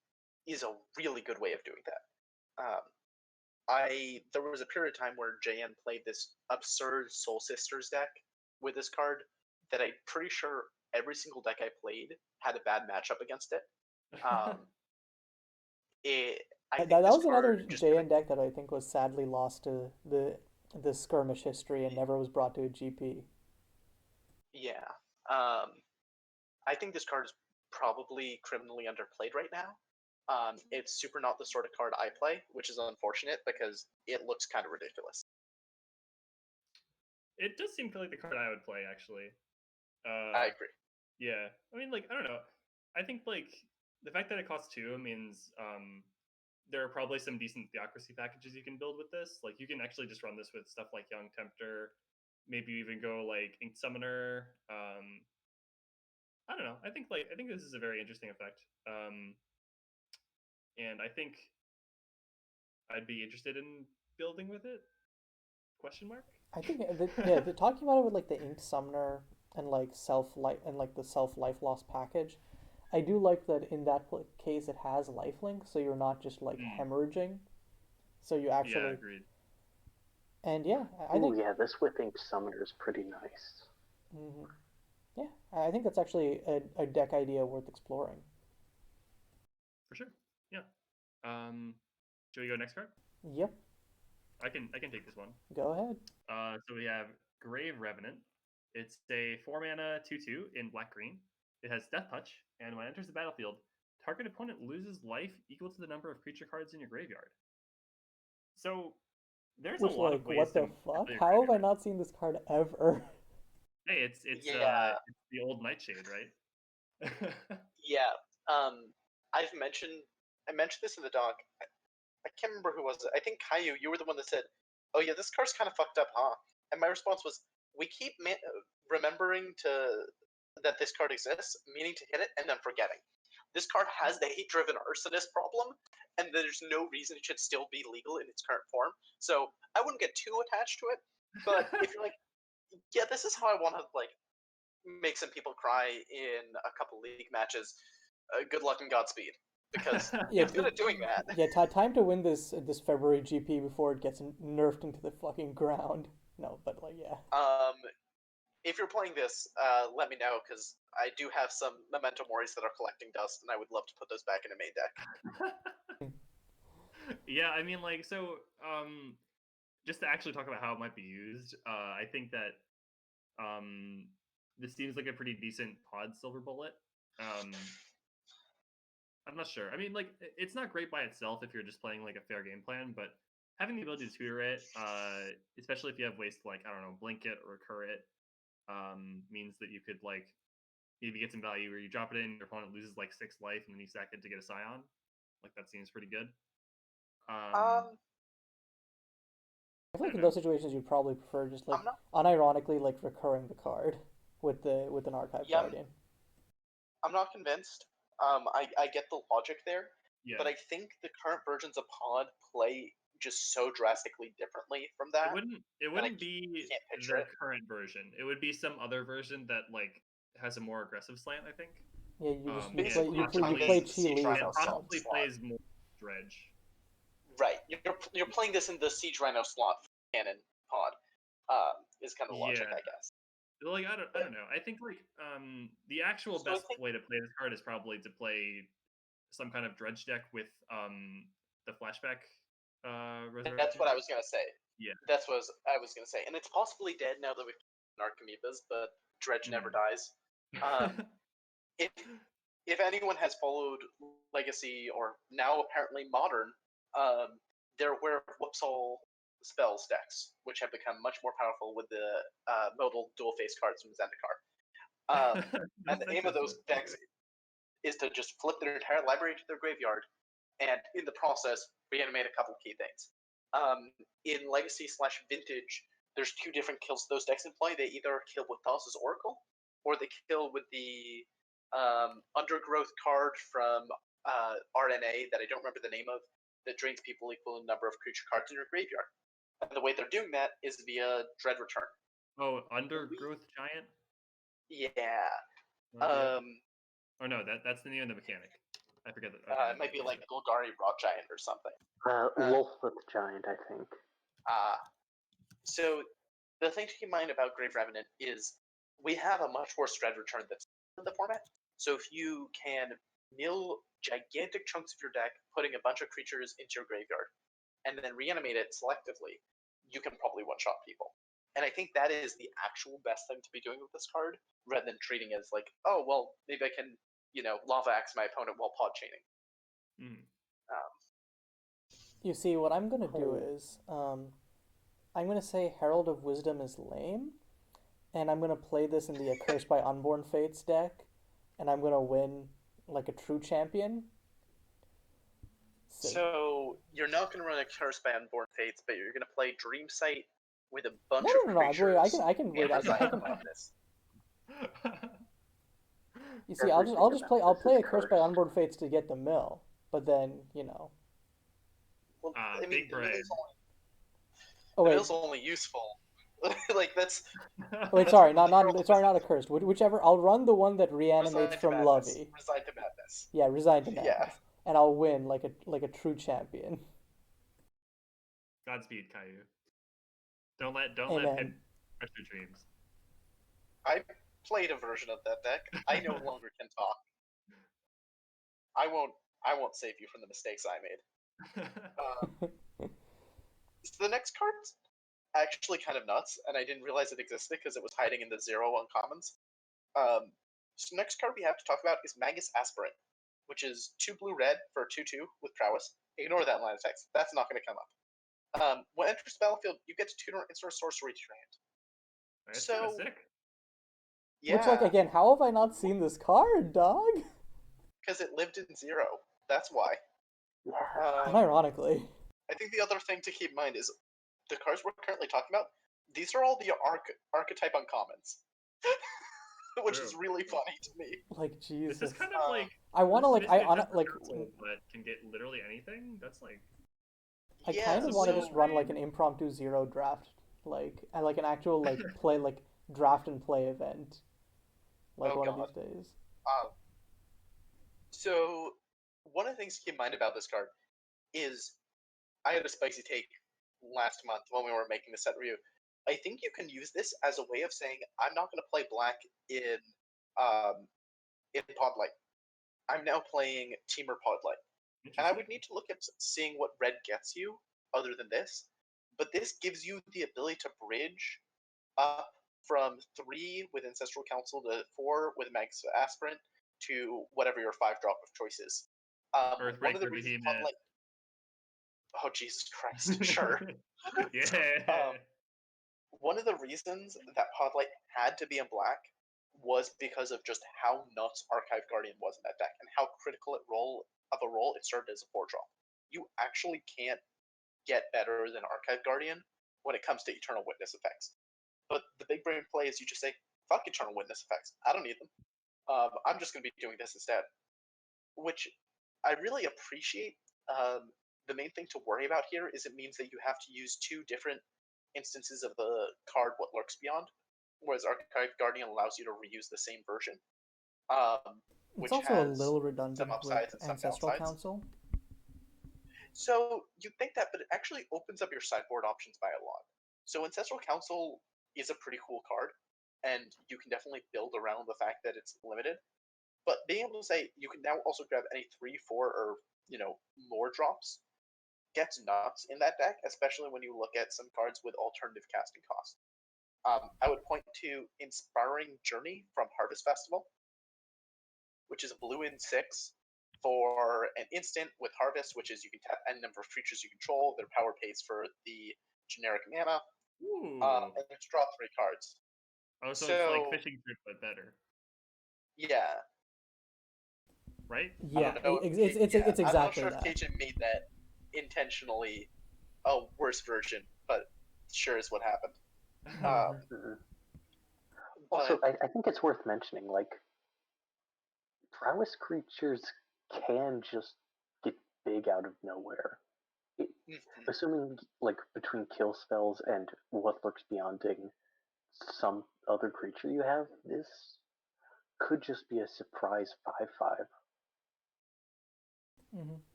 is a really good way of doing that. there was a period of time where JN played this absurd Soul Sisters deck with this card that I'm pretty sure every single deck I played had a bad matchup against it. Um, I think That this was another card just JN deck that I think was sadly lost to the skirmish history and never was brought to a GP. yeah. I think this card is probably criminally underplayed right now. It's super not the sort of card I play, which is unfortunate because it looks kind of ridiculous. It does seem like the card I would play, actually. I agree. Yeah, I mean, like, I don't know. I think like the fact that it costs 2 means there are probably some decent theocracy packages you can build with this. Like, you can actually just run this with stuff like Young Tempter, maybe even go like Ink Summoner. I don't know. I think this is a very interesting effect, and I think I'd be interested in building with it. Question mark. I think the talking about it with like the Ink Summoner and like the self life loss package. I do like that in that case it has lifelink, so you're not just like hemorrhaging. So you actually Yeah, agreed. And yeah, I Ooh, think yeah, this with Ink Summoner is pretty nice. yeah, I think that's actually a deck idea worth exploring. For sure. Yeah. Should we go next card? Yep, I can take this one. go ahead. So we have Grave Revenant. It's a 4-mana 2/2 in black green. It has Death Touch, and when it enters the battlefield, target opponent loses life equal to the number of creature cards in your graveyard. So there's Which a lot like of ways what to the fuck? play your How have I graveyard. not seen this card ever? Hey, it's Yeah. it's the old Nightshade, right? Yeah. I mentioned this in the doc. I can't remember who was it. I think Caillou, you were the one that said, "Oh yeah, this card's kind of fucked up, huh?" And my response was, "We keep remembering that this card exists, meaning to hit it, and then forgetting. This card has the hate-driven arsonist problem, and there's no reason it should still be legal in its current form. So I wouldn't get too attached to it. But if you're like, yeah, this is how I want to like make some people cry in a couple league matches, good luck and Godspeed, because Yeah, it's good at doing that." yeah. Time to win this February GP before it gets nerfed into the fucking ground. No, but like yeah. If you're playing this, let me know because I do have some Memento Moris that are collecting dust, and I would love to put those back in a main deck. Yeah, I mean, like, so just to actually talk about how it might be used, I think that this seems like a pretty decent pod silver bullet. I'm not sure. I mean, like, it's not great by itself if you're just playing like a fair game plan, but having the ability to tutor it, especially if you have ways to like, I don't know, blink it or recur it, means that you could like maybe get some value where you drop it in, your opponent loses like 6 life, and then you sack it to get a Scion. Like, that seems pretty good. I feel like in those situations you'd probably prefer just like I'm not. unironically like recurring the card with an archive Yeah, guardian. I'm not convinced. I get the logic there, Yeah. but I think the current versions of Pod play just so drastically differently from that. It wouldn't be can't picture the it. current version. It would be some other version that like has a more aggressive slant, I think. Yeah, you just Basically, you you're play playing the Chi Siege Li Rhino It instead. possibly slot. plays more Dredge. Right, you're playing this in the Siege Rhino slot cannon Pod. Is kind of the logic, Yeah. I guess. Like, I don't know. I think like the actual So I best think- way to play this card is probably to play some kind of Dredge deck with the flashback resurrection. That's what I was gonna say. Yeah. That's what I was gonna say, and it's possibly dead now that we've Archimedes, but Dredge never dies. If anyone has followed Legacy or now apparently Modern, they're aware of Whoopsall spells decks, which have become much more powerful with the modal dual face cards from Zendikar. And the aim of those decks is to just flip their entire library to their graveyard, and in the process, reanimate a couple key things. In Legacy/Vintage, there's 2 different kills those decks employ. They either kill with Thassa's Oracle, or they kill with the Undergrowth card from RNA that I don't remember the name of, that drains people equal in number of creature cards in your graveyard. And the way they're doing that is via Dread Return. Oh, Undergrowth Giant? Yeah. Oh no, that's the name of the mechanic. I forget that. It might be like Golgari Rot Giant or something. Lulflip Giant, I think. So the thing to keep in mind about Grave Revenant is we have a much more spread return that's in the format. So if you can mill gigantic chunks of your deck, putting a bunch of creatures into your graveyard, and then reanimate it selectively, you can probably one-shot people. And I think that is the actual best thing to be doing with this card, rather than treating it as like, oh, well, maybe I can, Lava Axe my opponent while pod chaining. Mm. You see, what I'm gonna do is, I'm gonna say Herald of Wisdom is lame, and I'm gonna play this in the Accursed by Unborn Fates deck, and I'm gonna win like a true champion. So you're not going to run a Curse by Unborn Fates, but you're going to play Dream Sight with a bunch No, of no, no. creatures. Wait, I can wait. I can. Madness. You see, I'll play Accursed by Unborn Fates to get the mill, but then Well, I mean, Big brain. Oh wait, mill's only useful. Like that's. Wait, sorry, not Accursed. Whichever. I'll run the one that reanimates from Lovey. Resign to Madness. Yeah, Resign to Madness. Yeah. And I'll win like a true champion. Godspeed, Caillou. Don't let Amen. Pip crush your dreams. I played a version of that deck. I no longer can talk. I won't save you from the mistakes I made. So the next card's actually kind of nuts, and I didn't realize it existed because it was hiding in the 0 uncommons. So next card we have to talk about is Magus Aspirant, which is 2 blue-red for 2/2 with prowess. Ignore that line of text. That's not going to come up. When it enters the battlefield, you get to tutor instant sorcery to your hand. That's kind of sick. Yeah. Which, like, again, how have I not seen this card, dog? Because it lived in 0. That's why. Ironically. I think the other thing to keep in mind is the cards we're currently talking about, these are all the archetype uncommons. Which is really funny to me. Like, Jesus. This is kind of like... I want to, like, but can get literally anything? That's like... I kind of want to just run, like, an impromptu 0 draft. Like an actual, like, play, like, draft and play event. Like, one of these days. So, one of the things to keep in mind about this card is I had a spicy take last month when we were making the set review. I think you can use this as a way of saying, I'm not going to play black in Podlight. I'm now playing Teamer Podlight. And I would need to look at seeing what red gets you other than this. But this gives you the ability to bridge up from 3 with Ancestral Council to 4 with Magus Aspirant to whatever your 5-drop of choice is. One of the reasons Podlight... Oh, Jesus Christ, sure. Yeah. One of the reasons that Podlight had to be in black was because of just how nuts Archive Guardian was in that deck and how critical of a role it served as a 4-draw. You actually can't get better than Archive Guardian when it comes to Eternal Witness effects. But the big brain play is you just say, fuck Eternal Witness effects. I don't need them. I'm just going to be doing this instead. Which I really appreciate. The main thing to worry about here is it means that you have to use 2 different instances of the card What Lurks Beyond, whereas Archive Guardian allows you to reuse the same version. Which it's also has a little redundant some upsides with and some Ancestral downsides. Council. So you'd think that, but it actually opens up your sideboard options by a lot. So Ancestral Council is a pretty cool card, and you can definitely build around the fact that it's limited. But being able to say you can now also grab any 3, 4, or more drops gets nuts in that deck, especially when you look at some cards with alternative casting cost. I would point to Inspiring Journey from Harvest Festival, which is a blue in 6 for an instant with Harvest, which is you can tap any number of creatures you control. Their power pays for the generic mana, and it's draw 3 cards. Oh, so it's like Fishing Trip, but better. Yeah. Right? Yeah, it's exactly I'm not sure that. if Cajun made that intentionally a worse version, but sure is what happened. Also, I think it's worth mentioning, like, prowess creatures can just get big out of nowhere. Assuming, like, between kill spells and What Lurks Beyonding some other creature you have, this could just be a surprise 5/5.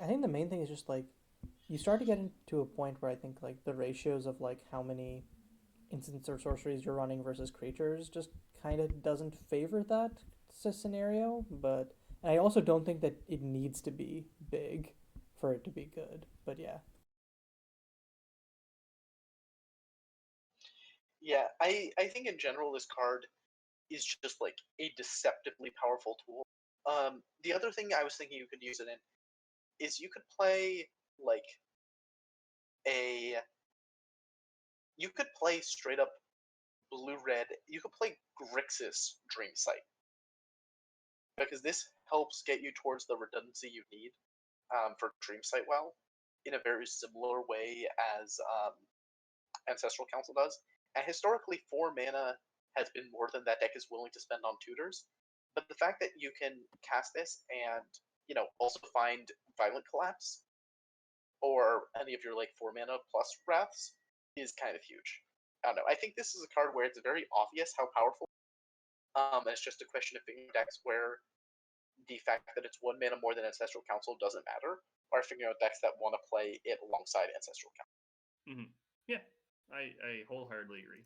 I think the main thing is just like you start to get into a point where I think like the ratios of like how many instants or sorceries you're running versus creatures just kind of doesn't favor that scenario. But and I also don't think that it needs to be big for it to be good. But yeah. Yeah, I think in general this card is just like a deceptively powerful tool. The other thing I was thinking you could use it in is you could play like a you could play straight up blue red. You could play Grixis Dream Sight because this helps get you towards the redundancy you need for Dream Sight well in a very similar way as Ancestral Council does. And historically, 4 mana has been more than that deck is willing to spend on tutors. But the fact that you can cast this and also find Violent Collapse or any of your like 4 mana plus wraths is kind of huge. I don't know. I think this is a card where it's very obvious how powerful. It's just a question of figuring decks where the fact that it's 1 mana more than Ancestral Council doesn't matter, or figuring out decks that want to play it alongside Ancestral Council. Yeah, I wholeheartedly agree.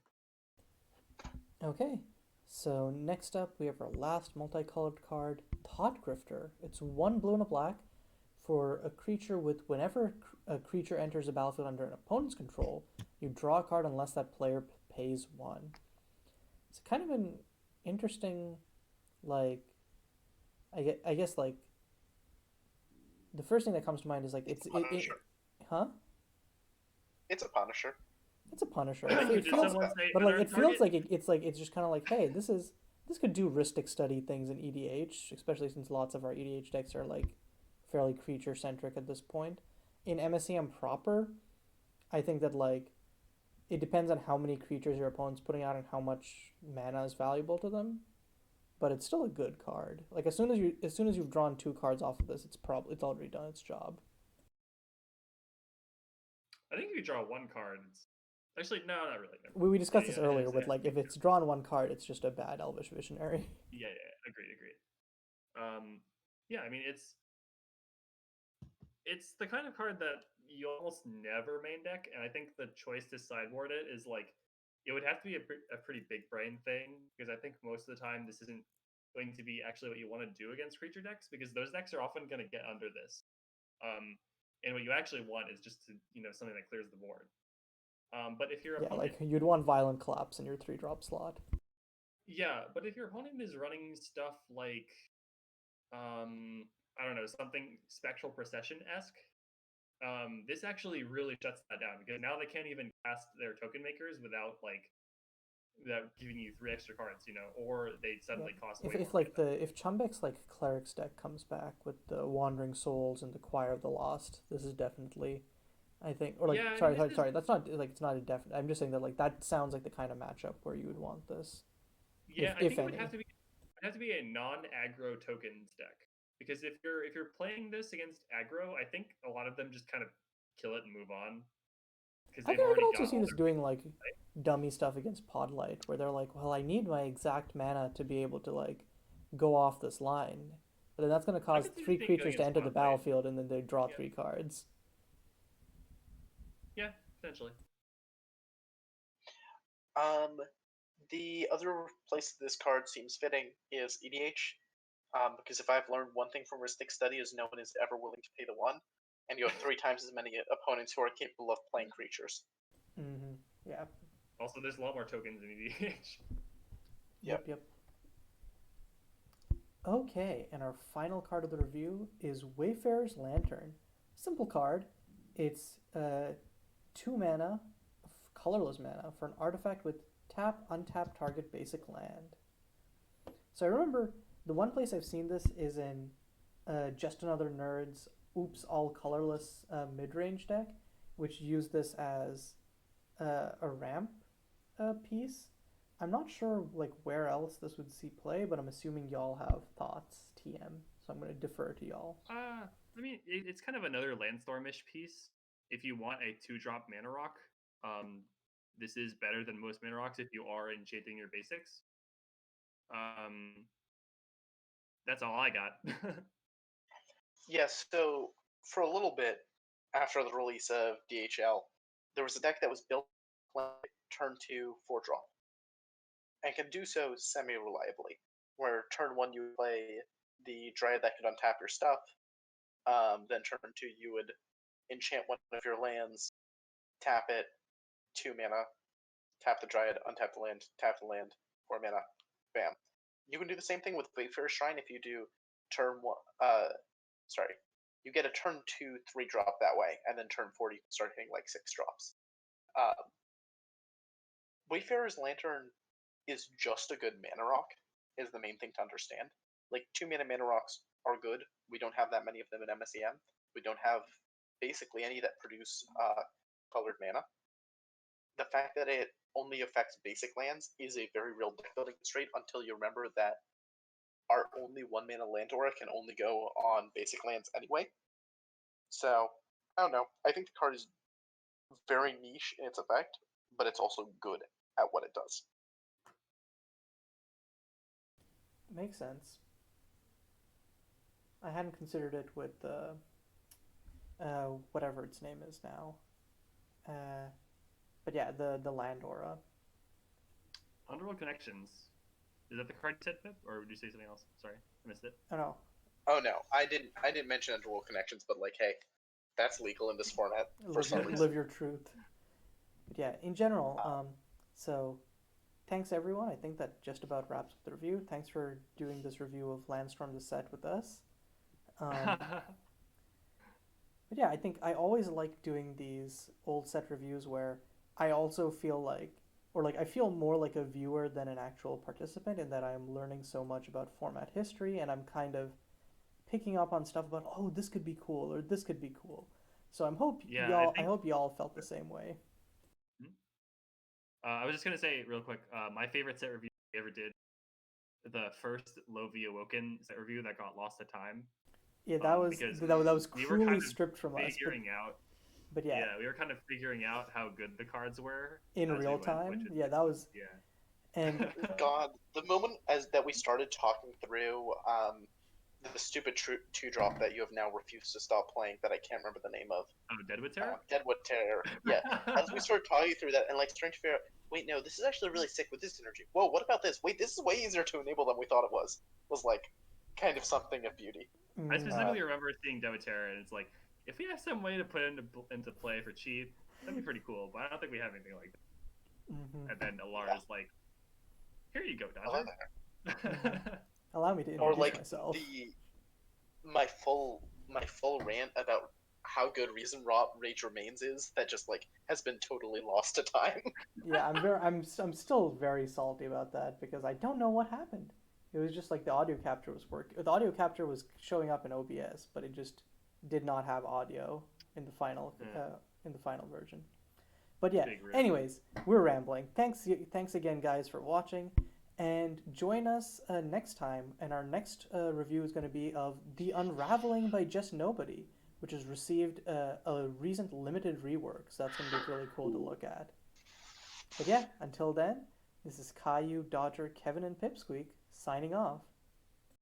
Okay. So next up, we have our last multicolored card, Thought Grifter. It's 1 blue and a black for a creature with whenever a creature enters a battlefield under an opponent's control, you draw a card unless that player pays 1. It's kind of an interesting, like, I guess like the first thing that comes to mind is like huh? It's a Punisher. It's a Punisher. Did feels, someone say but like under it feels target? like it's just kind of like, hey, this could do heuristic study things in EDH, especially since lots of our EDH decks are like fairly creature centric at this point. In MSEM proper, I think that like it depends on how many creatures your opponent's putting out and how much mana is valuable to them. But it's still a good card. Like as soon as you've drawn 2 cards off of this, it's already done its job. I think if you draw 1 card, it's actually no, not really. We discussed this It earlier has, with like if it's drawn 1 card, it's just a bad Elvish Visionary. Yeah, agreed. Yeah, I mean it's the kind of card that you almost never main deck, and I think the choice to sideboard it is like it would have to be a pretty big brain thing because I think most of the time this isn't going to be actually what you want to do against creature decks because those decks are often going to get under this. And what you actually want is just to something that clears the board. But if your Yeah, opponent, like you'd want Violent Collapse in your 3-drop slot. yeah, but if your opponent is running stuff like, I don't know, something Spectral Procession esque, this actually really shuts that down because now they can't even cast their token makers without giving you 3 extra cards, or they suddenly cost way more. If Chumbek's like Cleric's deck comes back with the Wandering Souls and the Choir of the Lost, this is definitely, I think, or like Yeah, sorry, that's not like it's not a definite. I'm just saying that like that sounds like the kind of matchup where you would want this. Yeah, I If think it would any. have to be a non-aggro tokens deck because if you're playing this against aggro, I think a lot of them just kind of kill it and move on because they've I can already also got see all this their doing like dummy stuff against Podlight, where they're like, well, I need my exact mana to be able to like go off this line, but then that's going to I cause could see this 3 being good creatures to against enter the Spotlight. battlefield, and then they draw Yeah. 3 cards. Yeah, potentially. The other place this card seems fitting is EDH, because if I've learned one thing from Ristic Study is no one is ever willing to pay the 1, and you have 3 times as many opponents who are capable of playing creatures. Yeah. Also, there's a lot more tokens in EDH. Yep. Okay, and our final card of the review is Wayfarer's Lantern. Simple card. It's 2 mana, colorless mana, for an artifact with tap, untap target basic land. So I remember the one place I've seen this is in Just Another Nerd's Oops All Colorless mid-range deck, which used this as a ramp piece. I'm not sure like where else this would see play, but I'm assuming y'all have thoughts, TM. So I'm going to defer to y'all. I mean, it's kind of another Landstormish piece. If you want a 2-drop mana rock, this is better than most mana rocks if you are enchanting your basics. That's all I got. Yes, so for a little bit after the release of DHL, there was a deck that was built like turn 2 4 drop and can do so semi reliably. Where turn 1 you play the Dryad that could untap your stuff, then turn 2 you would enchant one of your lands, tap it, 2 mana, tap the Dryad, untap the land, tap the land, 4 mana, bam. You can do the same thing with Wayfarer's Shrine if you do turn 1. Sorry, you get a turn 2 3 drop that way, and then turn 4 you can start hitting like 6 drops. Wayfarer's Lantern is just a good mana rock, is the main thing to understand. Like 2 mana rocks are good. We don't have that many of them in MSEM. We don't have basically any that produce colored mana. The fact that it only affects basic lands is a very real deck building constraint until you remember that our only 1 mana land aura can only go on basic lands anyway. So, I don't know. I think the card is very niche in its effect, but it's also good at what it does. Makes sense. I hadn't considered it with whatever its name is now. But yeah, the land aura. Underworld Connections. Is that the card set, Pip? Or would you say something else? Sorry, I missed it. Oh no. Oh no, I didn't mention Underworld Connections, but like, hey, that's legal in this format for some reason. Live your truth. But yeah, in general, so thanks everyone. I think that just about wraps up the review. Thanks for doing this review of Landstorm the set with us. But yeah, I think I always like doing these old set reviews where I also feel like, or like I feel more like a viewer than an actual participant in that I'm learning so much about format history and I'm kind of picking up on stuff about, oh, this could be cool or this could be cool. So I hope y'all felt the same way. I was just gonna say real quick, my favorite set review we ever did, the first Lovi Awoken set review that got lost to time. Yeah, that was cruelly stripped from us. But yeah, we were kind of figuring out how good the cards were in real time. Yeah, that was And God, the moment that we started talking through the stupid 2 drop that you have now refused to stop playing that I can't remember the name of. Oh, Deadwood Terror? Deadwood Terror. Yeah. As we started talking through that and like starting to figure out, wait, no, this is actually really sick with this energy. Whoa, what about this? Wait, this is way easier to enable than we thought it was. Was like kind of something of beauty. I specifically remember seeing Deadwood Terror and it's like, if we have some way to put it into play for cheap, that'd be pretty cool. But I don't think we have anything like that. Mm-hmm. And then Alara's like, here you go, Dodger. Allow me to introduce myself. My full rant about how good Reason Rage Remains is that just like has been totally lost to time. Yeah, I'm still very salty about that because I don't know what happened. It was just like the audio capture was working. The audio capture was showing up in OBS, but it just did not have audio in the final version. But yeah, anyways, we're rambling. Thanks again, guys, for watching. And join us next time. And our next review is going to be of The Unraveling by Just Nobody, which has received a recent limited rework. So that's going to be really cool to look at. But yeah, until then, this is Caillou, Dodger, Kevin, and Pipsqueak signing off.